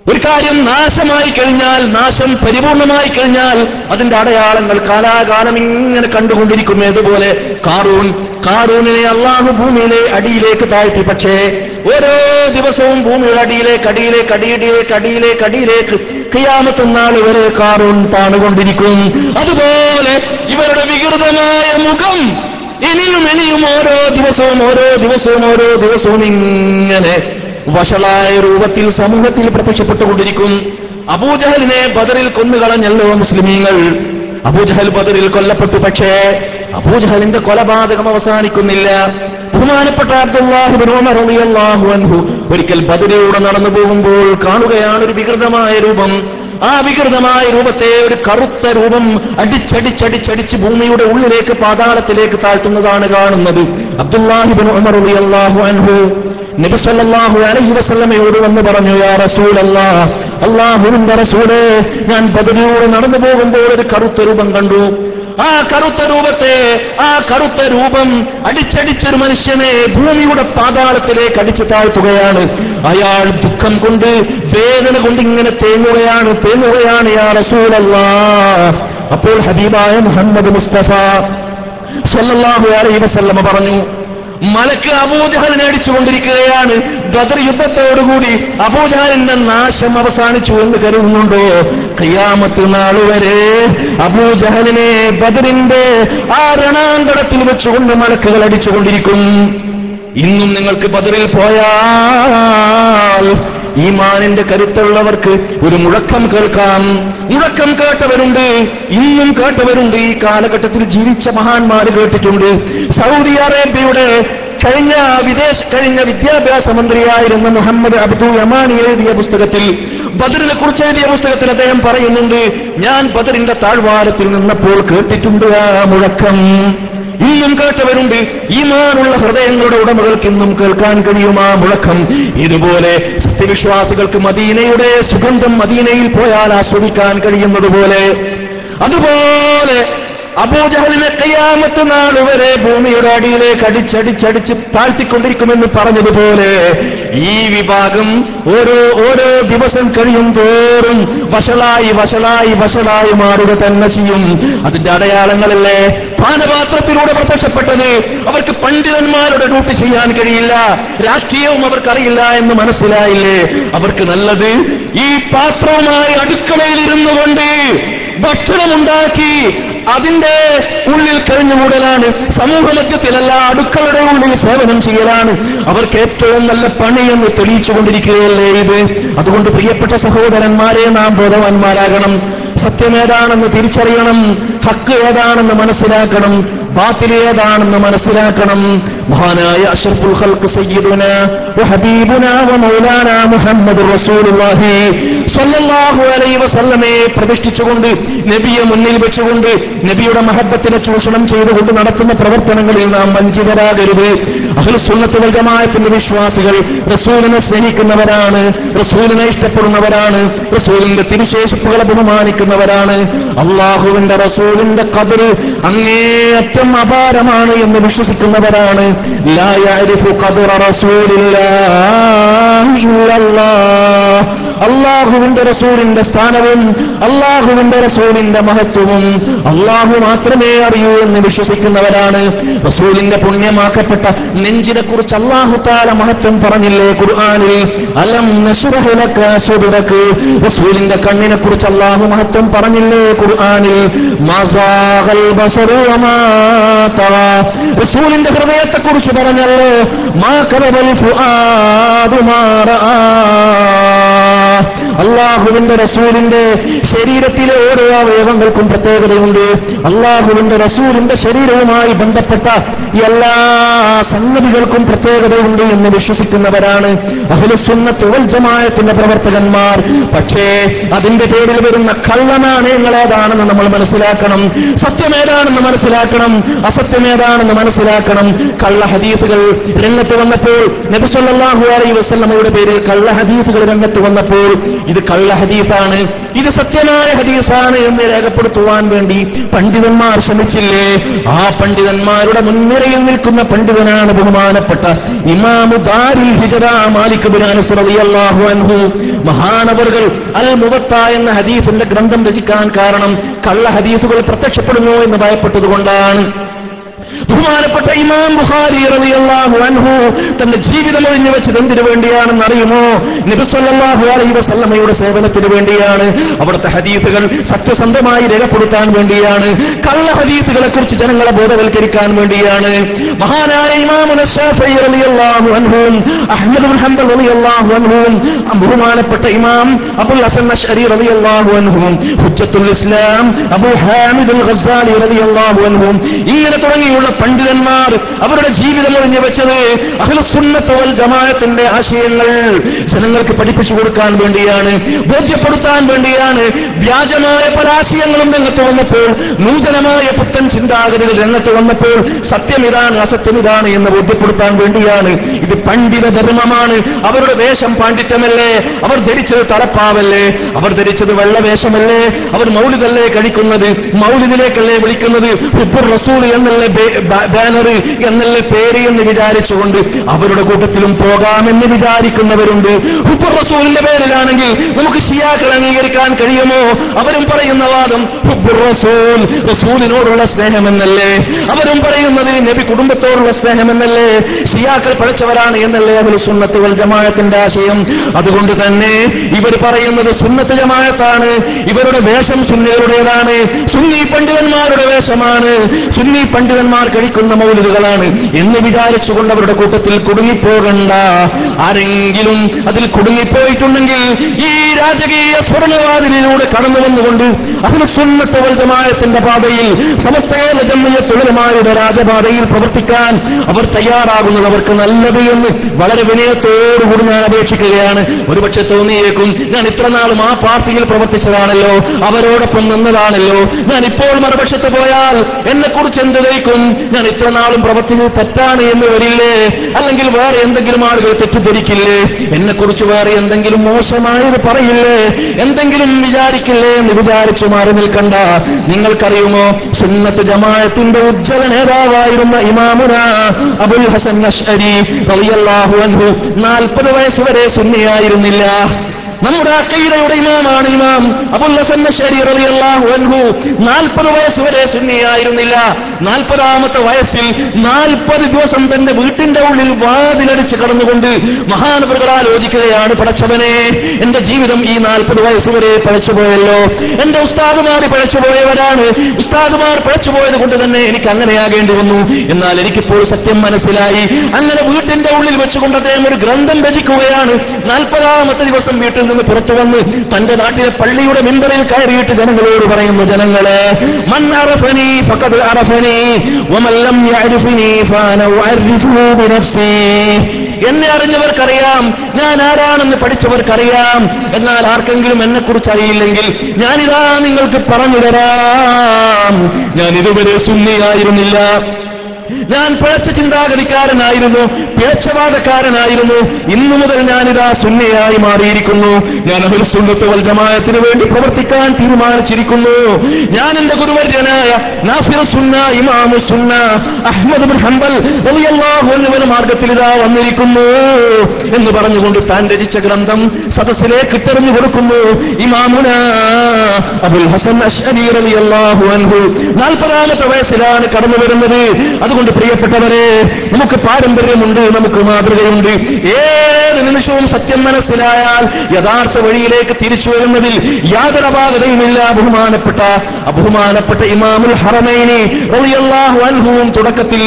ഒരു കാര്യം നാശമായി കഴിഞ്ഞാൽ, നാശം പരിപൂർണമായി കഴിഞ്ഞാൽ അതിന്റെ അടയാളങ്ങൾ കാലാകാലം ഇങ്ങനെ കണ്ടുകൊണ്ടിരിക്കും. ഏതുപോലെ കാറൂണിനെ അള്ളാഹു ഭൂമിയിലെ അടിയിലേക്ക് താഴ്ത്തി. പക്ഷേ ഓരോ ദിവസവും ഭൂമിയുടെ അടിയിലേക്ക് ഖിയാമത്ത് നാൾ വരെ കാറൂൺ താണുകൊണ്ടിരിക്കും. അതുപോലെ ഇവരുടെ വികൃതമായ മുഖം ഇനിയും ഓരോ ദിവസവും ഇങ്ങനെ വഷളായ രൂപത്തിൽ സമൂഹത്തിൽ പ്രത്യക്ഷപ്പെട്ടുകൊണ്ടിരിക്കും. അബൂജഹലിനെ ബദറിൽ കൊന്നുകളഞ്ഞല്ലോ മുസ്ലിമീങ്ങൾ. അബൂജഹൽ ബദറിൽ കൊല്ലപ്പെട്ടു. പക്ഷേ അബൂജഹലിന്റെ കൊലപാതകം അവസാനിക്കുന്നില്ല. ബഹുമാനപ്പെട്ട അബ്ദുല്ലാഹി ഇബ്നു ഉമർ റളിയല്ലാഹു അൻഹു ഒരിക്കൽ ബദറിലൂടെ നടന്നു പോകുമ്പോൾ കാണുകയാണ് ഒരു വികൃതമായ രൂപം. ആ വികൃതമായ രൂപത്തെ ഒരു കറുത്ത രൂപം അടിച്ചടിച്ച് ഭൂമിയുടെ ഉള്ളിലേക്ക് പാതാളത്തിലേക്ക് താഴ്ത്തുന്നതാണ് കാണുന്നത്. അബ്ദുല്ലാഹി ഇബ്നു ഉമർ റളിയല്ലാഹു അൻഹു നബി സല്ലല്ലാഹു അലൈഹി വസല്ലമയോട് വന്ന് പറഞ്ഞു, യാ റസൂലല്ലാഹ്, അല്ലാഹുവിന്റെ റസൂലേ, ഞാൻ ബദറിലൂടെ നടന്നു പോകുമ്പോൾ ഒരു കറുത്ത രൂപം കണ്ടു. ആ കറുത്ത രൂപം അടിച്ചടിച്ചൊരു മനുഷ്യനെ ഭൂമിയുടെ പാതാളത്തിലേക്ക് അടിച്ചു താഴ്ത്തുകയാണ്. അയാൾ ദുഃഖം കൊണ്ട്, വേദന കൊണ്ട് ഇങ്ങനെ തേങ്ങുകയാണ് യാ റസൂലല്ലാഹ്. അപ്പോൾ ഹബീബായ മുഹമ്മദ് മുസ്തഫ സല്ലല്ലാഹു അലൈഹി വസല്ലമ പറഞ്ഞു, മലക്ക് അബൂജഹലിനെ അടിച്ചുകൊണ്ടിരിക്കുകയാണ്. ബദർ യുദ്ധത്തോടുകൂടി അബൂജഹലിന്റെ നാശം അവസാനിച്ചു എന്ന് കരുതുന്നുണ്ടോ? ഖിയാമത്ത് നാൾ വരെ അബൂജഹലിനെ ബദറിന്റെ ആ രണാങ്കണത്തിൽ വെച്ചുകൊണ്ട് മലക്കുകൾ അടിച്ചുകൊണ്ടിരിക്കും. ഇന്നും നിങ്ങൾക്ക് ബദറിൽ പോയാൽ ഈമാനിന്റെ കരുത്തുള്ളവർക്ക് ഒരു മുഴക്കം കേൾക്കാം. മുഴക്കം കേട്ടവരുണ്ട്, ഇന്നും കേട്ടവരുണ്ട്. ഈ കാലഘട്ടത്തിൽ ജീവിച്ച മഹാന്മാർ കേട്ടിട്ടുണ്ട്. സൗദി അറേബ്യയുടെ കഴിഞ്ഞ വിദ്യാഭ്യാസ മന്ത്രിയായിരുന്ന മുഹമ്മദ് അബ്ദുൽ യമാനി എഴുതിയ പുസ്തകത്തിൽ, ബദറിനെ കുറിച്ച് എഴുതിയ പുസ്തകത്തിൽ അദ്ദേഹം പറയുന്നുണ്ട്, ഞാൻ ബദറിന്റെ താഴ്വാരത്തിൽ നിന്നപ്പോൾ കേട്ടിട്ടുണ്ട് ആ മുഴക്കം. ഇന്നും കേട്ടവരുണ്ട്. ഈമാനുള്ള ഹൃദയങ്ങളുടെ ഉടമകൾക്ക് ഇന്നും കേൾക്കാൻ കഴിയും ആ മുഴക്കം. ഇതുപോലെ സത്യവിശ്വാസികൾക്ക് മദീനയുടെ സുഗന്ധം മദീനയിൽ പോയാൽ ആസ്വദിക്കാൻ കഴിയുന്നതുപോലെ, അതുപോലെ അബൂജഹലിനെ ഖിയാമത്ത് നാൾ വരെ ഭൂമിയുടെ അടിയിലേക്ക് അടിച്ചടിച്ച് താഴ്ത്തിക്കൊണ്ടിരിക്കുമെന്ന് പറഞ്ഞതുപോലെ ഈ വിഭാഗം ഓരോ ദിവസം കഴിയും തോറും വഷളായി മാറുക തന്നെ ചെയ്യും. അതിന്റെ അടയാളങ്ങളല്ലേ പാനപാത്രത്തിലൂടെ പ്രത്യക്ഷപ്പെട്ടത്. അവർക്ക് പണ്ഡിതന്മാരുടെ ഡ്യൂട്ടി ചെയ്യാൻ കഴിയില്ല, രാഷ്ട്രീയവും അവർക്കറിയില്ല എന്ന് മനസ്സിലായില്ലേ? അവർക്ക് നല്ലത് ഈ പാത്രവുമായി അടുക്കളയിലിരുന്നു കൊണ്ട് ഭക്ഷണമുണ്ടാക്കി അതിന്റെ ഉള്ളിൽ കഴിഞ്ഞുകൂടലാണ്. സമൂഹമധ്യത്തിലല്ല, അടുക്കളയുടെ ഉള്ളിൽ സേവനം ചെയ്യലാണ് അവർക്ക് ഏറ്റവും നല്ല പണിയെന്ന് തെളിയിച്ചുകൊണ്ടിരിക്കുകയല്ലേ ഇത്. അതുകൊണ്ട് പ്രിയപ്പെട്ട സഹോദരന്മാരെ, നാം ബോധവാന്മാരാകണം. സത്യമേതാണെന്ന് തിരിച്ചറിയണം, ഹക്ക് ഏതാണെന്ന് മനസ്സിലാക്കണം, ബാത്തിൽ ഏതാണെന്ന് മനസ്സിലാക്കണം. മഹാനായ അഷ്റഫുൽ ഖൽഖ് സയ്യിദുനാ വഹബീബുനാ വമൗലാനാ മുഹമ്മദുർ റസൂലുള്ളാഹി സ്വല്ലല്ലാഹു അലൈഹി വസല്ലമയെ പ്രതിഷ്ഠിച്ചുകൊണ്ട്, നബിയെ മുന്നിൽ വെച്ചുകൊണ്ട്, നബിയുടെ മഹബ്ബത്തിനെ ചൂഷണം ചെയ്തുകൊണ്ട് നടത്തുന്ന പ്രവർത്തനങ്ങളിൽ നാം വഞ്ചിതരാകരുത്. അഹ്ലുസുന്നത്ത് വൽ ജമാഅത്തിന്റെ വിശ്വാസികൾ റസൂലിനെ സ്നേഹിക്കുന്നവരാണ്, റസൂലിനെ ഇഷ്ടപ്പെടുന്നവരാണ്, റസൂലിന്റെ തിരുശേഷിപ്പുകളെ ബഹുമാനിക്കുന്നവരാണ്. അള്ളാഹുവിന്റെ റസൂലിന്റെ ഖദർ അങ്ങേയറ്റം അപാരമാണ് എന്ന് വിശ്വസിക്കുന്നവരാണ്. ലാ യഅരിഫു ഖദറ റസൂലില്ലാഹി ഇല്ലല്ലാഹ്. അള്ളാഹുവിന്റെ റസൂലിന്റെ സ്ഥാനവും അള്ളാഹുവിന്റെ റസൂലിന്റെ മഹത്വവും അള്ളാഹു മാത്രമേ അറിയൂ എന്ന് വിശ്വസിക്കുന്നവരാണ്. റസൂലിന്റെ പുണ്യമാക്കപ്പെട്ട നെഞ്ചിനെ കുറിച്ച് അള്ളാഹു തആല മഹത്വം പറഞ്ഞില്ലേ ഖുർആനിൽ? അലം നശ്റഹ് ലക സദ്റക. റസൂലിന്റെ കണ്ണിനെ കുറിച്ച് അള്ളാഹു മഹത്വം പറഞ്ഞില്ലേ ഖുർആനിൽ? മാ സാഗൽ ബസറു വമാ തവാ. റസൂലിന്റെ ഹൃദയത്തെ കുറിച്ച് പറഞ്ഞല്ലോ, മാ കറബൽ ഫുആദു മാ റആ. അള്ളാഹുവിന്റെ റസൂലിന്റെ ശരീരത്തിലെ ഓരോ അവയവങ്ങൾക്കും പ്രത്യേകതയുണ്ട്. അള്ളാഹുവിന്റെ റസൂലിന്റെ ശരീരവുമായി ബന്ധപ്പെട്ട എല്ലാ സംഗതികൾക്കും പ്രത്യേകതയുണ്ട് എന്ന് വിശ്വസിക്കുന്നവരാണ് അഹ്ലുസുന്നത്ത് വൽ ജമാഅത്തിന്റെ പ്രവർത്തകന്മാർ. പക്ഷേ അതിന്റെ പേരിൽ വരുന്ന കള്ളനാണയങ്ങൾ ഏതാണെന്ന് നമ്മൾ മനസ്സിലാക്കണം, സത്യമേതാണെന്ന് മനസ്സിലാക്കണം, അസത്യമേതാണെന്ന് മനസ്സിലാക്കണം. കള്ള ഹദീസുകൾ രംഗത്ത് വന്നപ്പോൾ, നബി സല്ലല്ലാഹു അലൈഹി വസല്ലമയുടെ പേരിൽ കള്ള ഹദീസുകൾ രംഗത്ത് വന്നപ്പോൾ ഇത് കള്ള ഹദീസാണ്, ഇത് സത്യമായ ഹദീസാണ് എന്ന് രേഖപ്പെടുത്തുവാൻ വേണ്ടി പണ്ഡിതന്മാർ ശ്രമിച്ചില്ലേ? ആ പണ്ഡിതന്മാരുടെ മുൻനിരയിൽ നിൽക്കുന്ന പണ്ഡിതനാണ് ബഹുമാനപ്പെട്ട ഇമാമു ദാരുൽ ഹിജ്റ മാലിക് ബിൻ അനസ് റളിയല്ലാഹു അൻഹു. മഹാനവറുകൾ അൽ മുവത്ത എന്ന ഹദീസിന്റെ ഗ്രന്ഥം രചിക്കാൻ കാരണം കള്ള ഹദീസുകൾ പ്രത്യക്ഷപ്പെടുന്നു എന്ന് ഭയപ്പെട്ടതുകൊണ്ടാണ്. ബഹുമാനപ്പെട്ട ഇമാം ബുഖാരി റളിയല്ലാഹു അൻഹു തന്റെ ജീവിതം ഒഴിഞ്ഞു വെച്ചത് എന്തിനു വേണ്ടിയാണെന്ന് അറിയുമോ? നബി സല്ലല്ലാഹു അലൈഹി വസല്ലമയുടെ സേവനത്തിന് വേണ്ടിയാണ്. അവിടുത്തെ ഹദീസുകൾ സത്യസന്ധമായി രേഖപ്പെടുത്താൻ വേണ്ടിയാണ്. കള്ള ഹദീസുകളെ കുറിച്ച് ജനങ്ങളെ ബോധവൽക്കരിക്കാൻ വേണ്ടിയാണ്. മഹാനായ ഇമാം ശാഫിഈ റളിയല്ലാഹു അൻഹു, അഹ്മദ് ബിൻ ഹംബൽ റളിയല്ലാഹു അൻഹു, ബഹുമാനപ്പെട്ട ഇമാം അബുൽ ഹസൻ അശ്അരി റളിയല്ലാഹു അൻഹു, ഹുജ്ജത്തുൽ ഇസ്ലാം അബൂ ഹാമിദ് അൽ ഗസ്സാലി റളിയല്ലാഹു അൻഹു, ഇങ്ങനെ തുടങ്ങിയുള്ള പണ്ഡിതന്മാർ അവരുടെ ജീവിതം ഒഴിഞ്ഞു വെച്ചത് അഹ്ലുസുന്നത്ത് വൽ ജമാഅത്തിന്റെ ആശയങ്ങൾ ജനങ്ങൾക്ക് പഠിപ്പിച്ചു കൊടുക്കാൻ വേണ്ടിയാണ്, ബോധ്യപ്പെടുത്താൻ വേണ്ടിയാണ്. വ്യാജമായ പല ആശയങ്ങളും രംഗത്ത് വന്നപ്പോൾ, നൂതനമായ പുത്തൻ ചിന്താഗതികൾ രംഗത്ത് വന്നപ്പോൾ സത്യമിതാണ് അസത്യമിതാണ് എന്ന് ബോധ്യപ്പെടുത്താൻ വേണ്ടിയാണ്. ഇത് പണ്ഡിത ധർമ്മമാണ്. അവരുടെ വേഷം പാണ്ഡിത്യമല്ലേ? അവർ ധരിച്ചത് തലപ്പാവല്ലേ? അവർ ധരിച്ചത് വെള്ളവേഷമല്ലേ? അവർ മൗലിദല്ലേ കഴിക്കുന്നത്? മൗലിദിലേക്കല്ലേ വിളിക്കുന്നത്? ഹുബ്ബുർ റസൂൽ എന്നല്ലേ ബാനർ എന്നല്ലേ പേര് എന്ന് വിചാരിച്ചുകൊണ്ട് അവരുടെ കൂട്ടത്തിലും പോകാമെന്ന് വിചാരിക്കുന്നവരുണ്ട്. ഹുബ്ബുർ റസൂലിന്റെ പേരിലാണെങ്കിൽ നമുക്ക് ഷിയാക്കൾ അംഗീകരിക്കാൻ കഴിയുമോ? അവരും പറയുന്ന വാദം ഹുബ്ബുർ റസൂൽ, റസൂലിനോടുള്ള സ്നേഹമെന്നല്ലേ? അവരും പറയുന്നത് നബി കുടുംബത്തോടുള്ള സ്നേഹമെന്നല്ലേ? ഷിയാക്കൾ പഴച്ചവരാണ് എന്നല്ലേ അഹ്ലുസുന്നത്ത് വൽ ജമാഅത്തിന്റെ ആശയം? അതുകൊണ്ട് തന്നെ ഇവർ പറയുന്നത് സുന്നത്ത് ജമാഅത്താണ്. ഇവരുടെ വേഷം സുന്നികളുടേതാണ്, സുന്നി പണ്ഡിതന്മാരുടെ വേഷമാണ്, സുന്നി പണ്ഡിതന്മാർ കഴിക്കുന്ന മൗലിദുകളാണ് എന്ന് വിചാരിച്ചുകൊണ്ട് അവരുടെ കൂട്ടത്തിൽ കുടുങ്ങിപ്പോകണ്ട. ആരെങ്കിലും അതിൽ കുടുങ്ങിപ്പോയിട്ടുണ്ടെങ്കിൽ ഈ രാജകീയ സ്വർണവാതിലിലൂടെ കടന്നു വന്നുകൊണ്ട് അഹ്ലുസുന്നത്ത് വൽ ജമാഅത്തിന്റെ പാതയിൽ, സമസ്ത കേരള ജംഇയ്യത്തുൽ ഉലമായുടെ രാജപാതയിൽ പ്രവർത്തിക്കാൻ അവർ തയ്യാറാകുന്നത് അവർക്ക് നല്ലത് എന്ന് വളരെ വിനയത്തോടുകൂടി ഞാൻ അപേക്ഷിക്കുകയാണ്. ഒരുപക്ഷെ തോന്നിയേക്കും, ഞാൻ ഇത്ര നാളും ആ പാർട്ടിയിൽ പ്രവർത്തിച്ചതാണല്ലോ, അവരോടൊപ്പം നിന്നതാണല്ലോ, ഞാൻ ഇപ്പോൾ മറുപക്ഷത്ത് പോയാൽ എന്നെക്കുറിച്ച് എന്ത് ധരിക്കും? ഞാൻ ഇത്ര നാളും പ്രവർത്തിച്ചത് തെറ്റാണ് എന്ന് വരില്ലേ? അല്ലെങ്കിൽ വേറെ എന്തെങ്കിലും ആളുകൾ തെറ്റിദ്ധരിക്കില്ലേ? എന്നെക്കുറിച്ച് വേറെ എന്തെങ്കിലും മോശമായത് പറയില്ലേ? എന്തെങ്കിലും വിചാരിക്കില്ലേ എന്ന് വിചാരിച്ചു മാറി നിൽക്കണ്ട. നിങ്ങൾക്കറിയുമോ, സുന്നത്ത് ജമാഅത്തിന്റെ ഉജ്ജ്വല നേതാവായിരുന്ന ഇമാമുന അബുൽ ഹസൻ അശ്അരി റളിയല്ലാഹു അൻഹു 40 വയസ്സ് വരെ സുന്നിയായിരുന്നില്ല. നമ്മുടെ അഖീദയുടെ ഇമാമാണ് ഇമാം അബുൽ ഹസൻ അശ്അരി റളിയല്ലാഹു അൻഹു. 40 വയസ്സ് വരെ സുന്നിയായിരുന്നില്ല. 40ാമത്തെ വയസ്സിൽ 40 ദിവസം തന്റെ വീട്ടിന്റെ ഉള്ളിൽ വാതിലടിച്ച് കടന്നുകൊണ്ട് മഹാനവറുകൾ ആലോചിക്കുകയാണ്, പടച്ചവനെ, എന്റെ ജീവിതം ഈ 40 വയസ്സ് വരെ പഴച്ചുപോയല്ലോ. എന്റെ ഉസ്താദുമാർ പഴച്ചുപോയവരാണ്. ഉസ്താദുമാർ പഴച്ചുപോയത് കൊണ്ട് തന്നെ എനിക്ക് അങ്ങനെയാകേണ്ടി വന്നു. എന്നാൽ എനിക്കിപ്പോൾ സത്യം മനസ്സിലായി. അങ്ങനെ വീട്ടിന്റെ ഉള്ളിൽ വെച്ചുകൊണ്ട് അദ്ദേഹം ഒരു ഗ്രന്ഥം രചിക്കുകയാണ്. 40ാമത്തെ ദിവസം വീട്ടിൽ നിന്ന് പുറത്തു വന്ന് തന്റെ നാട്ടിലെ പള്ളിയുടെ മിമ്പറിൽ കയറിയിട്ട് ജനങ്ങളോട് പറയുന്നു, ജനങ്ങളെ, മൻ അറഫനി ഫഖദ് അറഫനി വമൻ ലം യഅരിഫനി ഫഅന ഉഅരിഫുഹു ബിനഫ്സി. എന്നെ അറിഞ്ഞവർക്കറിയാം, ഞാൻ ആരാണെന്ന് പഠിച്ചവർക്കറിയാം. എന്നാൽ ആർക്കെങ്കിലും എന്നെക്കുറിച്ച് അറിയില്ലെങ്കിൽ ഞാനിതാ നിങ്ങൾക്ക് പറഞ്ഞു തരാം. ഞാൻ ഇതുവരെ സുന്നിയായിരുന്നില്ല. ഞാൻ പിഴച്ച ചിന്താഗതിക്കാരനായിരുന്നു, പിഴച്ചവാദക്കാരനായിരുന്നു. ഇന്നു മുതൽ ഞാനിതാ സുന്നിയായി മാറിയിരിക്കുന്നു. ഞാൻ അഹ്ലുസുന്നത്ത് വൽ ജമാഅത്തിന് വേണ്ടി പ്രവർത്തിക്കാൻ തീരുമാനിച്ചിരിക്കുന്നു. ഞാൻ എന്റെ ഗുരുവര്യനായ നാസിറു സുന്ന ഇമാമു സുന്ന അഹ്മദ് ബിൻ ഹംബൽ റളിയല്ലാഹു അൻഹുവിന്റെ മാർഗത്തിൽ ഇതാ വന്നിരിക്കുന്നു എന്ന് പറഞ്ഞുകൊണ്ട് താൻ രചിച്ച ഗ്രന്ഥം സദസ്സിലേക്ക് ഇട്ടെറിഞ്ഞു കൊടുക്കുന്നു. ഇമാമുന അബുൽ ഹസൻ അശ്അരി റളിയല്ലാഹു അൻഹു 40ാമത്തെ വയസ്സിലാണ് കടന്നു വരുന്നത്. അതുകൊണ്ട് പ്രിയപ്പെട്ടവരെ, നമുക്ക് പാരമ്പര്യമുണ്ട്, നമുക്ക് മാതൃകയുണ്ട്. ഏത് നിമിഷവും സത്യം മനസ്സിലായാൽ യഥാർത്ഥ വഴിയിലേക്ക് തിരിച്ചു വരുന്നതിൽ യാതൊരു അപാകതയുമില്ല. ബഹുമാനപ്പെട്ട ഇമാമുൽ ഹറമൈനി റളിയല്ലാഹു അൻഹുവും തുടക്കത്തിൽ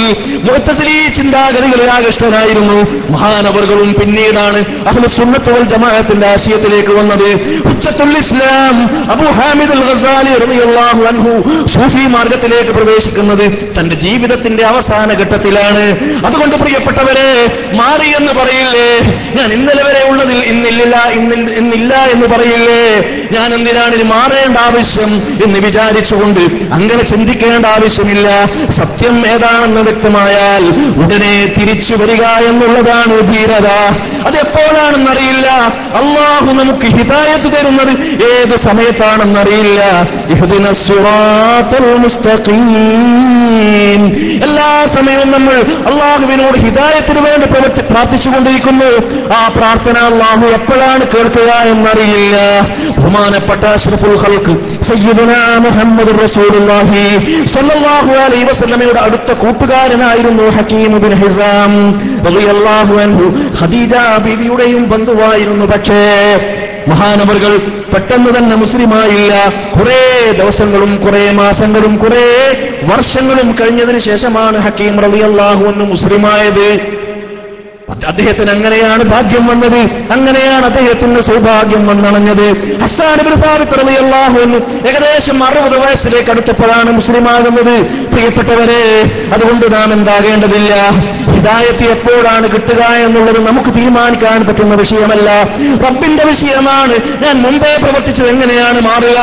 മുഅ്തസിലി ചിന്താഗതികളിൽ ആകൃഷ്ടനായിരുന്നു. മഹാനവറുകളും പിന്നീടാണ് അഹ്ലുസുന്നത്ത് വൽ ജമാഅത്തിന്റെ ആശയത്തിലേക്ക് വന്നത്. ഹുജ്ജത്തുൽ ഇസ്ലാം അബൂ ഹാമിദ് അൽ ഗസ്സാലി റളിയല്ലാഹു അൻഹു സൂഫി മാർഗത്തിലേക്ക് പ്രവേശിക്കുന്നത് തന്റെ ജീവിതത്തിന്റെ അവസാന ഘട്ടത്തിലാണ്. അതുകൊണ്ട് പ്രിയപ്പെട്ടവരെ, മാറി എന്ന് പറയില്ലേ? ഞാൻ ഇന്നലെ വരെ ഉള്ളതിൽ ഇന്നില്ല എന്ന് പറയില്ലേ? ഞാൻ എന്തിനാണ് ഇത് മാറേണ്ട ആവശ്യം എന്ന് വിചാരിച്ചുകൊണ്ട് അങ്ങനെ ചിന്തിക്കേണ്ട ആവശ്യമില്ല. സത്യം ഏതാണെന്ന് വ്യക്തമായാൽ ഉടനെ തിരിച്ചു വരിക എന്നുള്ളതാണ് ധീരത. അതെപ്പോഴാണെന്നറിയില്ല. അള്ളാഹു നമുക്ക് ഹിദായത്ത് തരുന്നത് ഏത് സമയത്താണെന്നറിയില്ല. ഇഹ്ദിനസ് സിറാത്തൽ മുസ്തഖീം. എല്ലാ സമയവും നമ്മൾ അള്ളാഹുവിനോട് ഹിദായത്തിന് വേണ്ടി പ്രാർത്ഥിച്ചുകൊണ്ടിരിക്കുന്നു. ആ പ്രാർത്ഥന അള്ളാഹു എപ്പോഴാണ് കേൾക്കുക എന്നറിയില്ല. ബഹുമാനപ്പെട്ട അഷ്റഫുൽ ഖൽഖ് സയ്യിദുനാ മുഹമ്മദ് റസൂലുള്ളാഹി സ്വല്ലല്ലാഹു അലൈഹി വസല്ലമയുടെ അടുത്ത കൂട്ടുകാരനായിരുന്നു ഹകീം ബിൻ ഹിസാം റളിയല്ലാഹു അൻഹു. ഖദീജ ബീവിയുടെയും ബന്ധുവായിരുന്നു. പക്ഷേ മഹാനവറുകൾ പെട്ടെന്ന് തന്നെ മുസ്ലിമായില്ല. കുറേ ദിവസങ്ങളും കുറേ മാസങ്ങളും കുറേ വർഷങ്ങളും കഴിഞ്ഞതിന് ശേഷമാണ് ഹകീം റളിയല്ലാഹു അൻഹു മുസ്ലിമായത്. അദ്ദേഹത്തിന് അങ്ങനെയാണ് ഭാഗ്യം വന്നത്, അങ്ങനെയാണ് അദ്ദേഹത്തിന് സൗഭാഗ്യം വന്നണഞ്ഞത്. ഹസ്സാൻ ഇബ്നു സാബിത്ത് റളിയല്ലാഹു അൻഹു ഏകദേശം 60 വയസ്സിലേക്ക് അടുത്തപ്പോഴാണ് മുസ്ലിമാകുന്നത്. പ്രിയപ്പെട്ടവരെ, അതുകൊണ്ട് നാം എന്താകേണ്ടതില്ല. ഹിദായത്ത് എപ്പോഴാണ് കിട്ടുക എന്നുള്ളത് നമുക്ക് തീരുമാനിക്കാൻ പറ്റുന്ന വിഷയമല്ല, റബ്ബിന്റെ വിഷയമാണ്. ഞാൻ മുമ്പേ പ്രവർത്തിച്ചത് എങ്ങനെയാണ് മാറുക?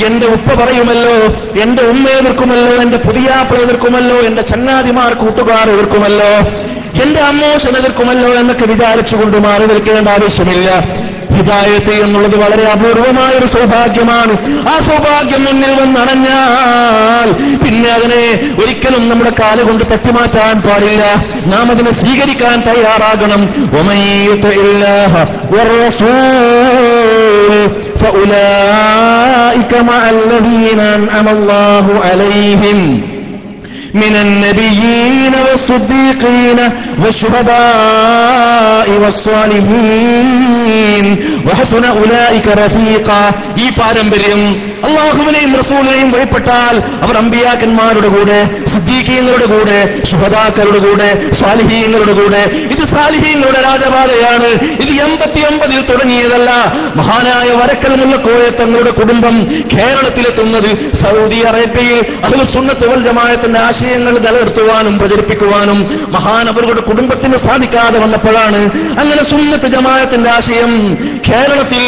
എന്റെ ഉപ്പ പറയുമല്ലോ, എന്റെ ഉമ്മ എതിർക്കുമല്ലോ, എന്റെ പുതിയാപ്പിള എതിർക്കുമല്ലോ, എന്റെ ചങ്ങാതിമാർ കൂട്ടുകാർ എതിർക്കുമല്ലോ, എന്റെ അമ്മോശൻ എതിർക്കുമല്ലോ എന്നൊക്കെ വിചാരിച്ചുകൊണ്ട് മാറി നിൽക്കേണ്ട ആവശ്യമില്ല. ഹിദായത്ത് എന്നുള്ളത് വളരെ അപൂർവമായൊരു സൗഭാഗ്യമാണ്. ആ സൗഭാഗ്യം മുന്നിൽ വന്നണഞ്ഞാൽ പിന്നെ അതിനെ ഒരിക്കലും നമ്മുടെ കാലുകൊണ്ട് തട്ടിമാറ്റാൻ പാടില്ല. നാം അതിനെ സ്വീകരിക്കാൻ തയ്യാറാകണം. വമൻ യുതിഇല്ലാഹ വറസൂൽ ഫഉലൈക മഅല്ലദീന അൻഅമല്ലാഹു അലൈഹിം من النبيين والصديقين والشهداء والصالحين وحسن أولئك رفيقا. ഈ പാരമ്പര്യം അള്ളാഹുവിനെയും റസൂലിനെയും വഴിപ്പെട്ടാൽ അവർ അമ്പിയാക്കന്മാരുടെ കൂടെ, സിദ്ദീഖീങ്ങളുടെ കൂടെ, ശുഹദാക്കളുടെ കൂടെ, സ്വാലിഹീങ്ങളുടെ കൂടെ. ഇത് സാലിഹീങ്ങളുടെ രാജപാതയാണ്. ഇത് 89 തുടങ്ങിയതല്ല. മഹാനായ വരക്കൽ മുല്ലക്കോയ തങ്ങളുടെ കുടുംബം കേരളത്തിലെത്തുന്നത് സൗദി അറേബ്യയിൽ അഹ്ലുസ് സുന്നത്ത് വൽ ജമാഅത്തിന്റെ ആശയങ്ങൾ നിലനിർത്തുവാനും പ്രചരിപ്പിക്കുവാനും മഹാനവരുടെ കുടുംബത്തിന് സാധിക്കാതെ വന്നപ്പോഴാണ് അങ്ങനെ സുന്നത്ത് ജമാഅത്തിന്റെ ആശയം കേരളത്തിൽ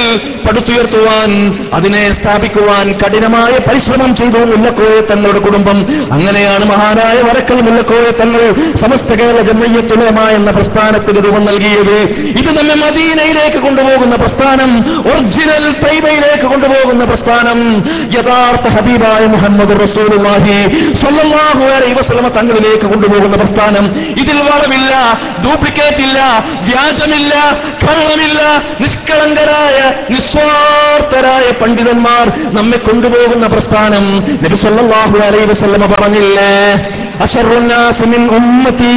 പടുത്തുയർത്തുവാൻ, അതിനെ സ്ഥാപിക്കുവാൻ കഠിനമായ പരിശ്രമം ചെയ്തു മുല്ലക്കോയ തങ്ങളുടെ കുടുംബം. അങ്ങനെയാണ് മഹാനായ വരക്കൽ മുല്ലക്കോയ തങ്ങൾ സമസ്ത കേരള ജംഇയ്യത്തുൽ ഉലമ എന്ന പ്രസ്ഥാനത്തിന് രൂപം നൽകിയത്. ഇത് നമ്മെ മദീനയിലേക്ക് കൊണ്ടുപോകുന്ന പ്രസ്ഥാനം, ഒറിജിനൽ തൈബയിലേക്ക് കൊണ്ടുപോകുന്ന പ്രസ്ഥാനം, യഥാർത്ഥ ഹബീബായ മുഹമ്മദ് റസൂലുള്ളാഹി സ്വല്ലല്ലാഹു അലൈഹി വസല്ലമ തങ്ങളിലേക്ക് കൊണ്ടുപോകുന്ന പ്രസ്ഥാനം. ഇതിൽ വളവില്ല, ഡ്യൂപ്ലിക്കേറ്റ് ഇല്ല, വ്യാജമില്ല, കള്ളമില്ല. നിഷ്കളങ്കരായ നിസ്വാർത്ഥരായ പണ്ഡിതന്മാർ നമ്മെ കൊണ്ടുപോകുന്ന പ്രസ്ഥാനം. നബി സല്ലല്ലാഹു അലൈഹി വസല്ലമ പറഞ്ഞില്ലേ, അശറുന്നാസി മിൻ ഉമ്മത്തി,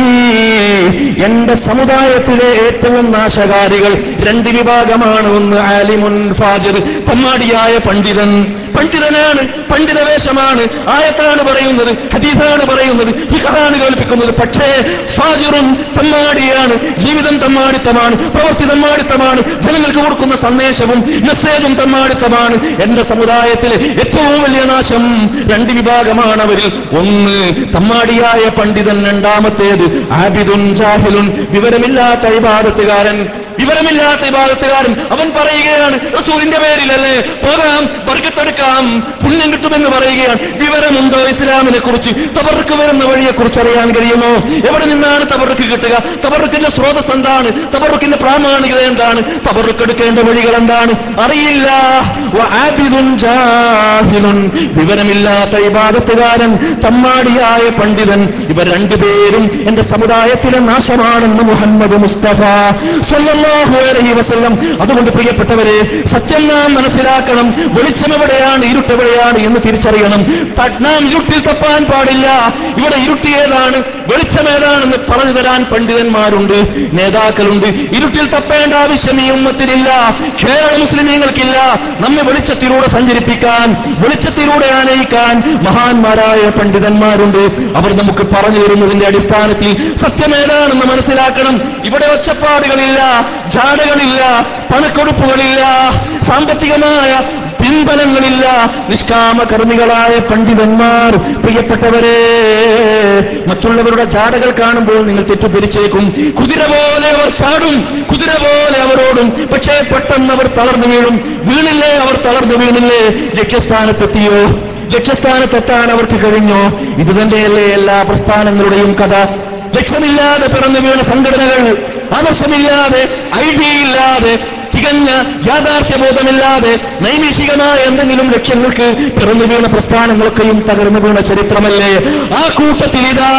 എന്റെ സമുദായത്തിലെ ഏറ്റവും നാശകാരികൾ 2 വിഭാഗമാണ്. ഒന്ന് ആലിമുൻ ഫാജിർ, തമ്മാടിയായ പണ്ഡിതൻ. പണ്ഡിതനാണ്, പണ്ഡിതവേഷമാണ്, ആയത്താണ് പറയുന്നത്, ഹദീസാണ് പറയുന്നത്, ഫിഖഹാണ് കേൾപ്പിക്കുന്നത്. പക്ഷേ ഫാജിറുൻ, തമ്മാടിയാണ്, ജീവിതം തമ്മാടിത്തമാണ്, പ്രവൃത്തി തമ്മാടിത്തമാണ്, ജനങ്ങൾക്ക് കൊടുക്കുന്ന സന്ദേശവും മെസ്സേജും തമ്മാടിത്തമാണ്. എന്റെ സമുദായത്തിലെ ഏറ്റവും വലിയ നാശം 2 വിഭാഗമാണ് അവരിൽ. ഒന്ന് തമ്മാടിയായ പണ്ഡിതൻ, രണ്ടാമത്തേത് ആബിദുൻ ജാഹിലുൻ, വിവരമില്ലാത്ത ഇബാദത്തുകാരൻ. വിവരമില്ലാത്ത ഇബാദത്തുകാരൻ അവൻ പറയുകയാണ്, റസൂലിന്റെ പേരിലല്ലേ പോകാം, ബർക്കത്തെടുക്കാം, പുണ്യം കിട്ടുമെന്ന് പറയുകയാണ്. വിവരമുണ്ടോ ഇസ്ലാമിനെ കുറിച്ച്? തബറുക്ക് വരുന്ന വഴിയെക്കുറിച്ച് അറിയാൻ കഴിയുമോ? എവിടെ നിന്നാണ് തബറുക്ക് കിട്ടുക? തബറുക്കിന്റെ സ്രോതസ് എന്താണ്? തബറുക്കിന്റെ പ്രാമാണികത എന്താണ്? തബറുക്ക് എടുക്കേണ്ട വഴികൾ എന്താണ്? അറിയില്ല. വആബിദുൻ ജാഹിലുൻ, വിവരമില്ലാത്ത ഇബാദത്തുകാരൻ, തമ്മാടിയായ പണ്ഡിതൻ. ഇവർ 2 പേരും എന്റെ സമുദായത്തിലെ നാശമാണെന്ന് മുഹമ്മദ് മുസ്തഫ സ്വല്ലല്ലാഹു അലൈഹി വസല്ലം. അതുകൊണ്ട് പ്രിയപ്പെട്ടവരെ, സത്യം നാം മനസ്സിലാക്കണം. വെളിച്ചം എവിടെയാണ്, ഇരുട്ടെവിടെയാണ് എന്ന് തിരിച്ചറിയണം. നാം ഇരുട്ടിൽ തപ്പാൻ പാടില്ല. ഇവിടെ ഇരുട്ടിയേതാണ്, വെളിച്ചമേതാണെന്ന് പറഞ്ഞു തരാൻ പണ്ഡിതന്മാരുണ്ട്, നേതാക്കളുണ്ട്. ഇരുട്ടിൽ തപ്പേണ്ട ആവശ്യം ഈ ഉമ്മത്തിനില്ല, കേരള മുസ്ലിമീങ്ങൾക്കില്ല. നമ്മെ വെളിച്ചത്തിലൂടെ സഞ്ചരിപ്പിക്കാൻ, വെളിച്ചത്തിലൂടെ ആനയിക്കാൻ മഹാന്മാരായ പണ്ഡിതന്മാരുണ്ട്. അവർ നമുക്ക് പറഞ്ഞു തരുന്നതിന്റെ അടിസ്ഥാനത്തിൽ സത്യമേതാണെന്ന് മനസ്സിലാക്കണം. ഇവിടെ ഒച്ചപ്പാടുകളില്ല, ജാടകളില്ല, പണക്കൊടുപ്പുകളില്ല, സാമ്പത്തികമായ പിൻബലങ്ങളില്ല. നിഷ്കാമകർമ്മികളായ പണ്ഡിതന്മാർ. പ്രിയപ്പെട്ടവരെ, മറ്റുള്ളവരുടെ ചാടകൾ കാണുമ്പോൾ നിങ്ങൾ തെറ്റിദ്ധരിച്ചേക്കും. കുതിര പോലെ അവർ ചാടും, കുതിര പോലെ അവരോടും. പക്ഷേ പെട്ടെന്ന് അവർ തളർന്നു വീഴും. വീണില്ലേ? അവർ തളർന്നു വീണില്ലേ? ലക്ഷ്യസ്ഥാനത്തെത്തിയോ? ലക്ഷ്യസ്ഥാനത്തെത്താൻ അവർക്ക് കഴിഞ്ഞോ? ഇത് തന്നെയല്ലേ എല്ലാ പ്രസ്ഥാനങ്ങളുടെയും കഥ. ലക്ഷ്യമില്ലാതെ പിറന്നു വീണ സംഘടനകൾ, ആദർശമില്ലാതെ, ഐഡിയയില്ലാതെ, തികഞ്ഞ യാഥാർത്ഥ്യബോധമില്ലാതെ നൈമിഷികമായ എന്തെങ്കിലും ലക്ഷ്യങ്ങൾക്ക് പിറന്നു വീണ പ്രസ്ഥാനങ്ങളൊക്കെയും തകർന്നു വീണ ചരിത്രമല്ലേ? ആ കൂട്ടത്തിൽ ഇതാ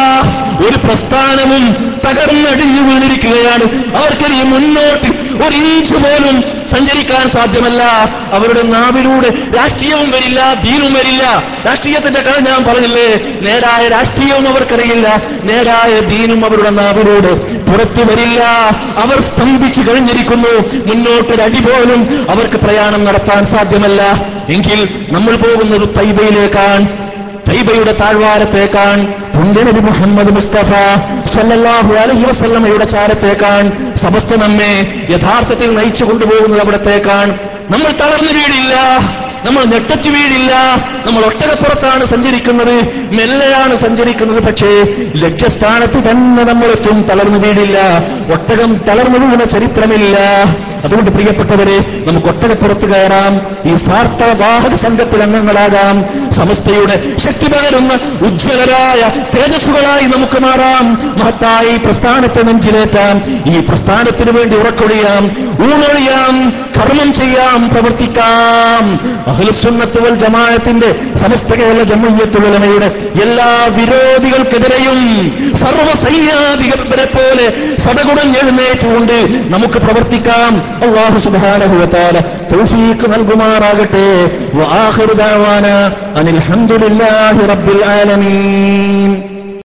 ഒരു പ്രസ്ഥാനവും തകർന്നടിഞ്ഞു വീണിരിക്കുകയാണ്. അവർക്കിനി മുന്നോട്ട് ഒരു ഇഞ്ച് പോലും സഞ്ചരിക്കാൻ സാധ്യമല്ല. അവരുടെ നാവിലൂടെ രാഷ്ട്രീയവും വരില്ല, ദീനും വരില്ല. രാഷ്ട്രീയത്തിന്റെ കഥ ഞാൻ പറഞ്ഞില്ലേ? നേരായ രാഷ്ട്രീയവും അവർക്കറിയില്ല, നേരായ ദീനും അവരുടെ നാവിലൂടെ പുറത്തു വരില്ല. അവർ സ്തംഭിച്ചു കഴിഞ്ഞിരിക്കുന്നു. മുന്നോട്ടൊരടി പോലും അവർക്ക് പ്രയാണം നടത്താൻ സാധ്യമല്ല. എങ്കിൽ നമ്മൾ പോകുന്നത് തൈബയിലേക്കാണ്, തൈബയുടെ താഴ്വാരത്തേക്കാണ്, പുണ്യനബി മുഹമ്മദ് മുസ്തഫ സല്ലല്ലാഹു അലൈഹി വസല്ലമയുടെ ചാരത്തേക്കാണ്. സമസ്ത നമ്മെ യഥാർത്ഥത്തിൽ നയിച്ചു കൊണ്ടുപോകുന്നത് അവിടത്തേക്കാണ്. നമ്മൾ തളർന്നു വീഴില്ല, നമ്മൾ ഞെട്ടച്ചു വീഴില്ല. നമ്മൾ ഒട്ടകപ്പുറത്താണ് സഞ്ചരിക്കുന്നത്, മെല്ലെയാണ് സഞ്ചരിക്കുന്നത്. പക്ഷേ ലക്ഷ്യസ്ഥാനത്ത് തന്നെ നമ്മളെത്തും, തളർന്നു വീഴില്ല. ഒട്ടകം തളർന്നു വീണ ചരിത്രമില്ല. അതുകൊണ്ട് പ്രിയപ്പെട്ടവരെ, നമുക്ക് ഒട്ടകപ്പുറത്ത് കയറാം, ഈ സാർത്ഥവാഹക സംഘത്തിൽ അംഗങ്ങളാകാം, സമസ്തയുടെ ശക്തി പകരുന്ന ഉജ്ജ്വലരായ തേജസ്സുകളായി നമുക്ക് മാറാം. മഹത്തായി പ്രസ്ഥാനത്തെ നെഞ്ചിലേറ്റാം, ഈ പ്രസ്ഥാനത്തിന് വേണ്ടി ഉറക്കൊഴിയാം, ഊണൊഴിയാം, കർമ്മം ചെയ്യാം, പ്രവർത്തിക്കാം. അഹ്ലുസുന്നത്ത് വൽ ജമാഅത്തിന്റെ സമസ്ത കേരള ജംഇയ്യത്തുൽ ഉലമയുടെ എല്ലാ വിരോധികൾക്കെതിരെയും സർവ്വസൈന്യാധിപരെ പോലെ സടകുടഞ്ഞ് എഴുന്നേറ്റുകൊണ്ട് നമുക്ക് പ്രവർത്തിക്കാം. അല്ലാഹു സുബ്ഹാനഹു വ തആല തൗഫീഖ് നൽകുമാറാകട്ടെ. വആഖിറു ദഅവാനാ അനിൽ ഹംദുലില്ലാഹി റബ്ബിൽ ആലമീൻ.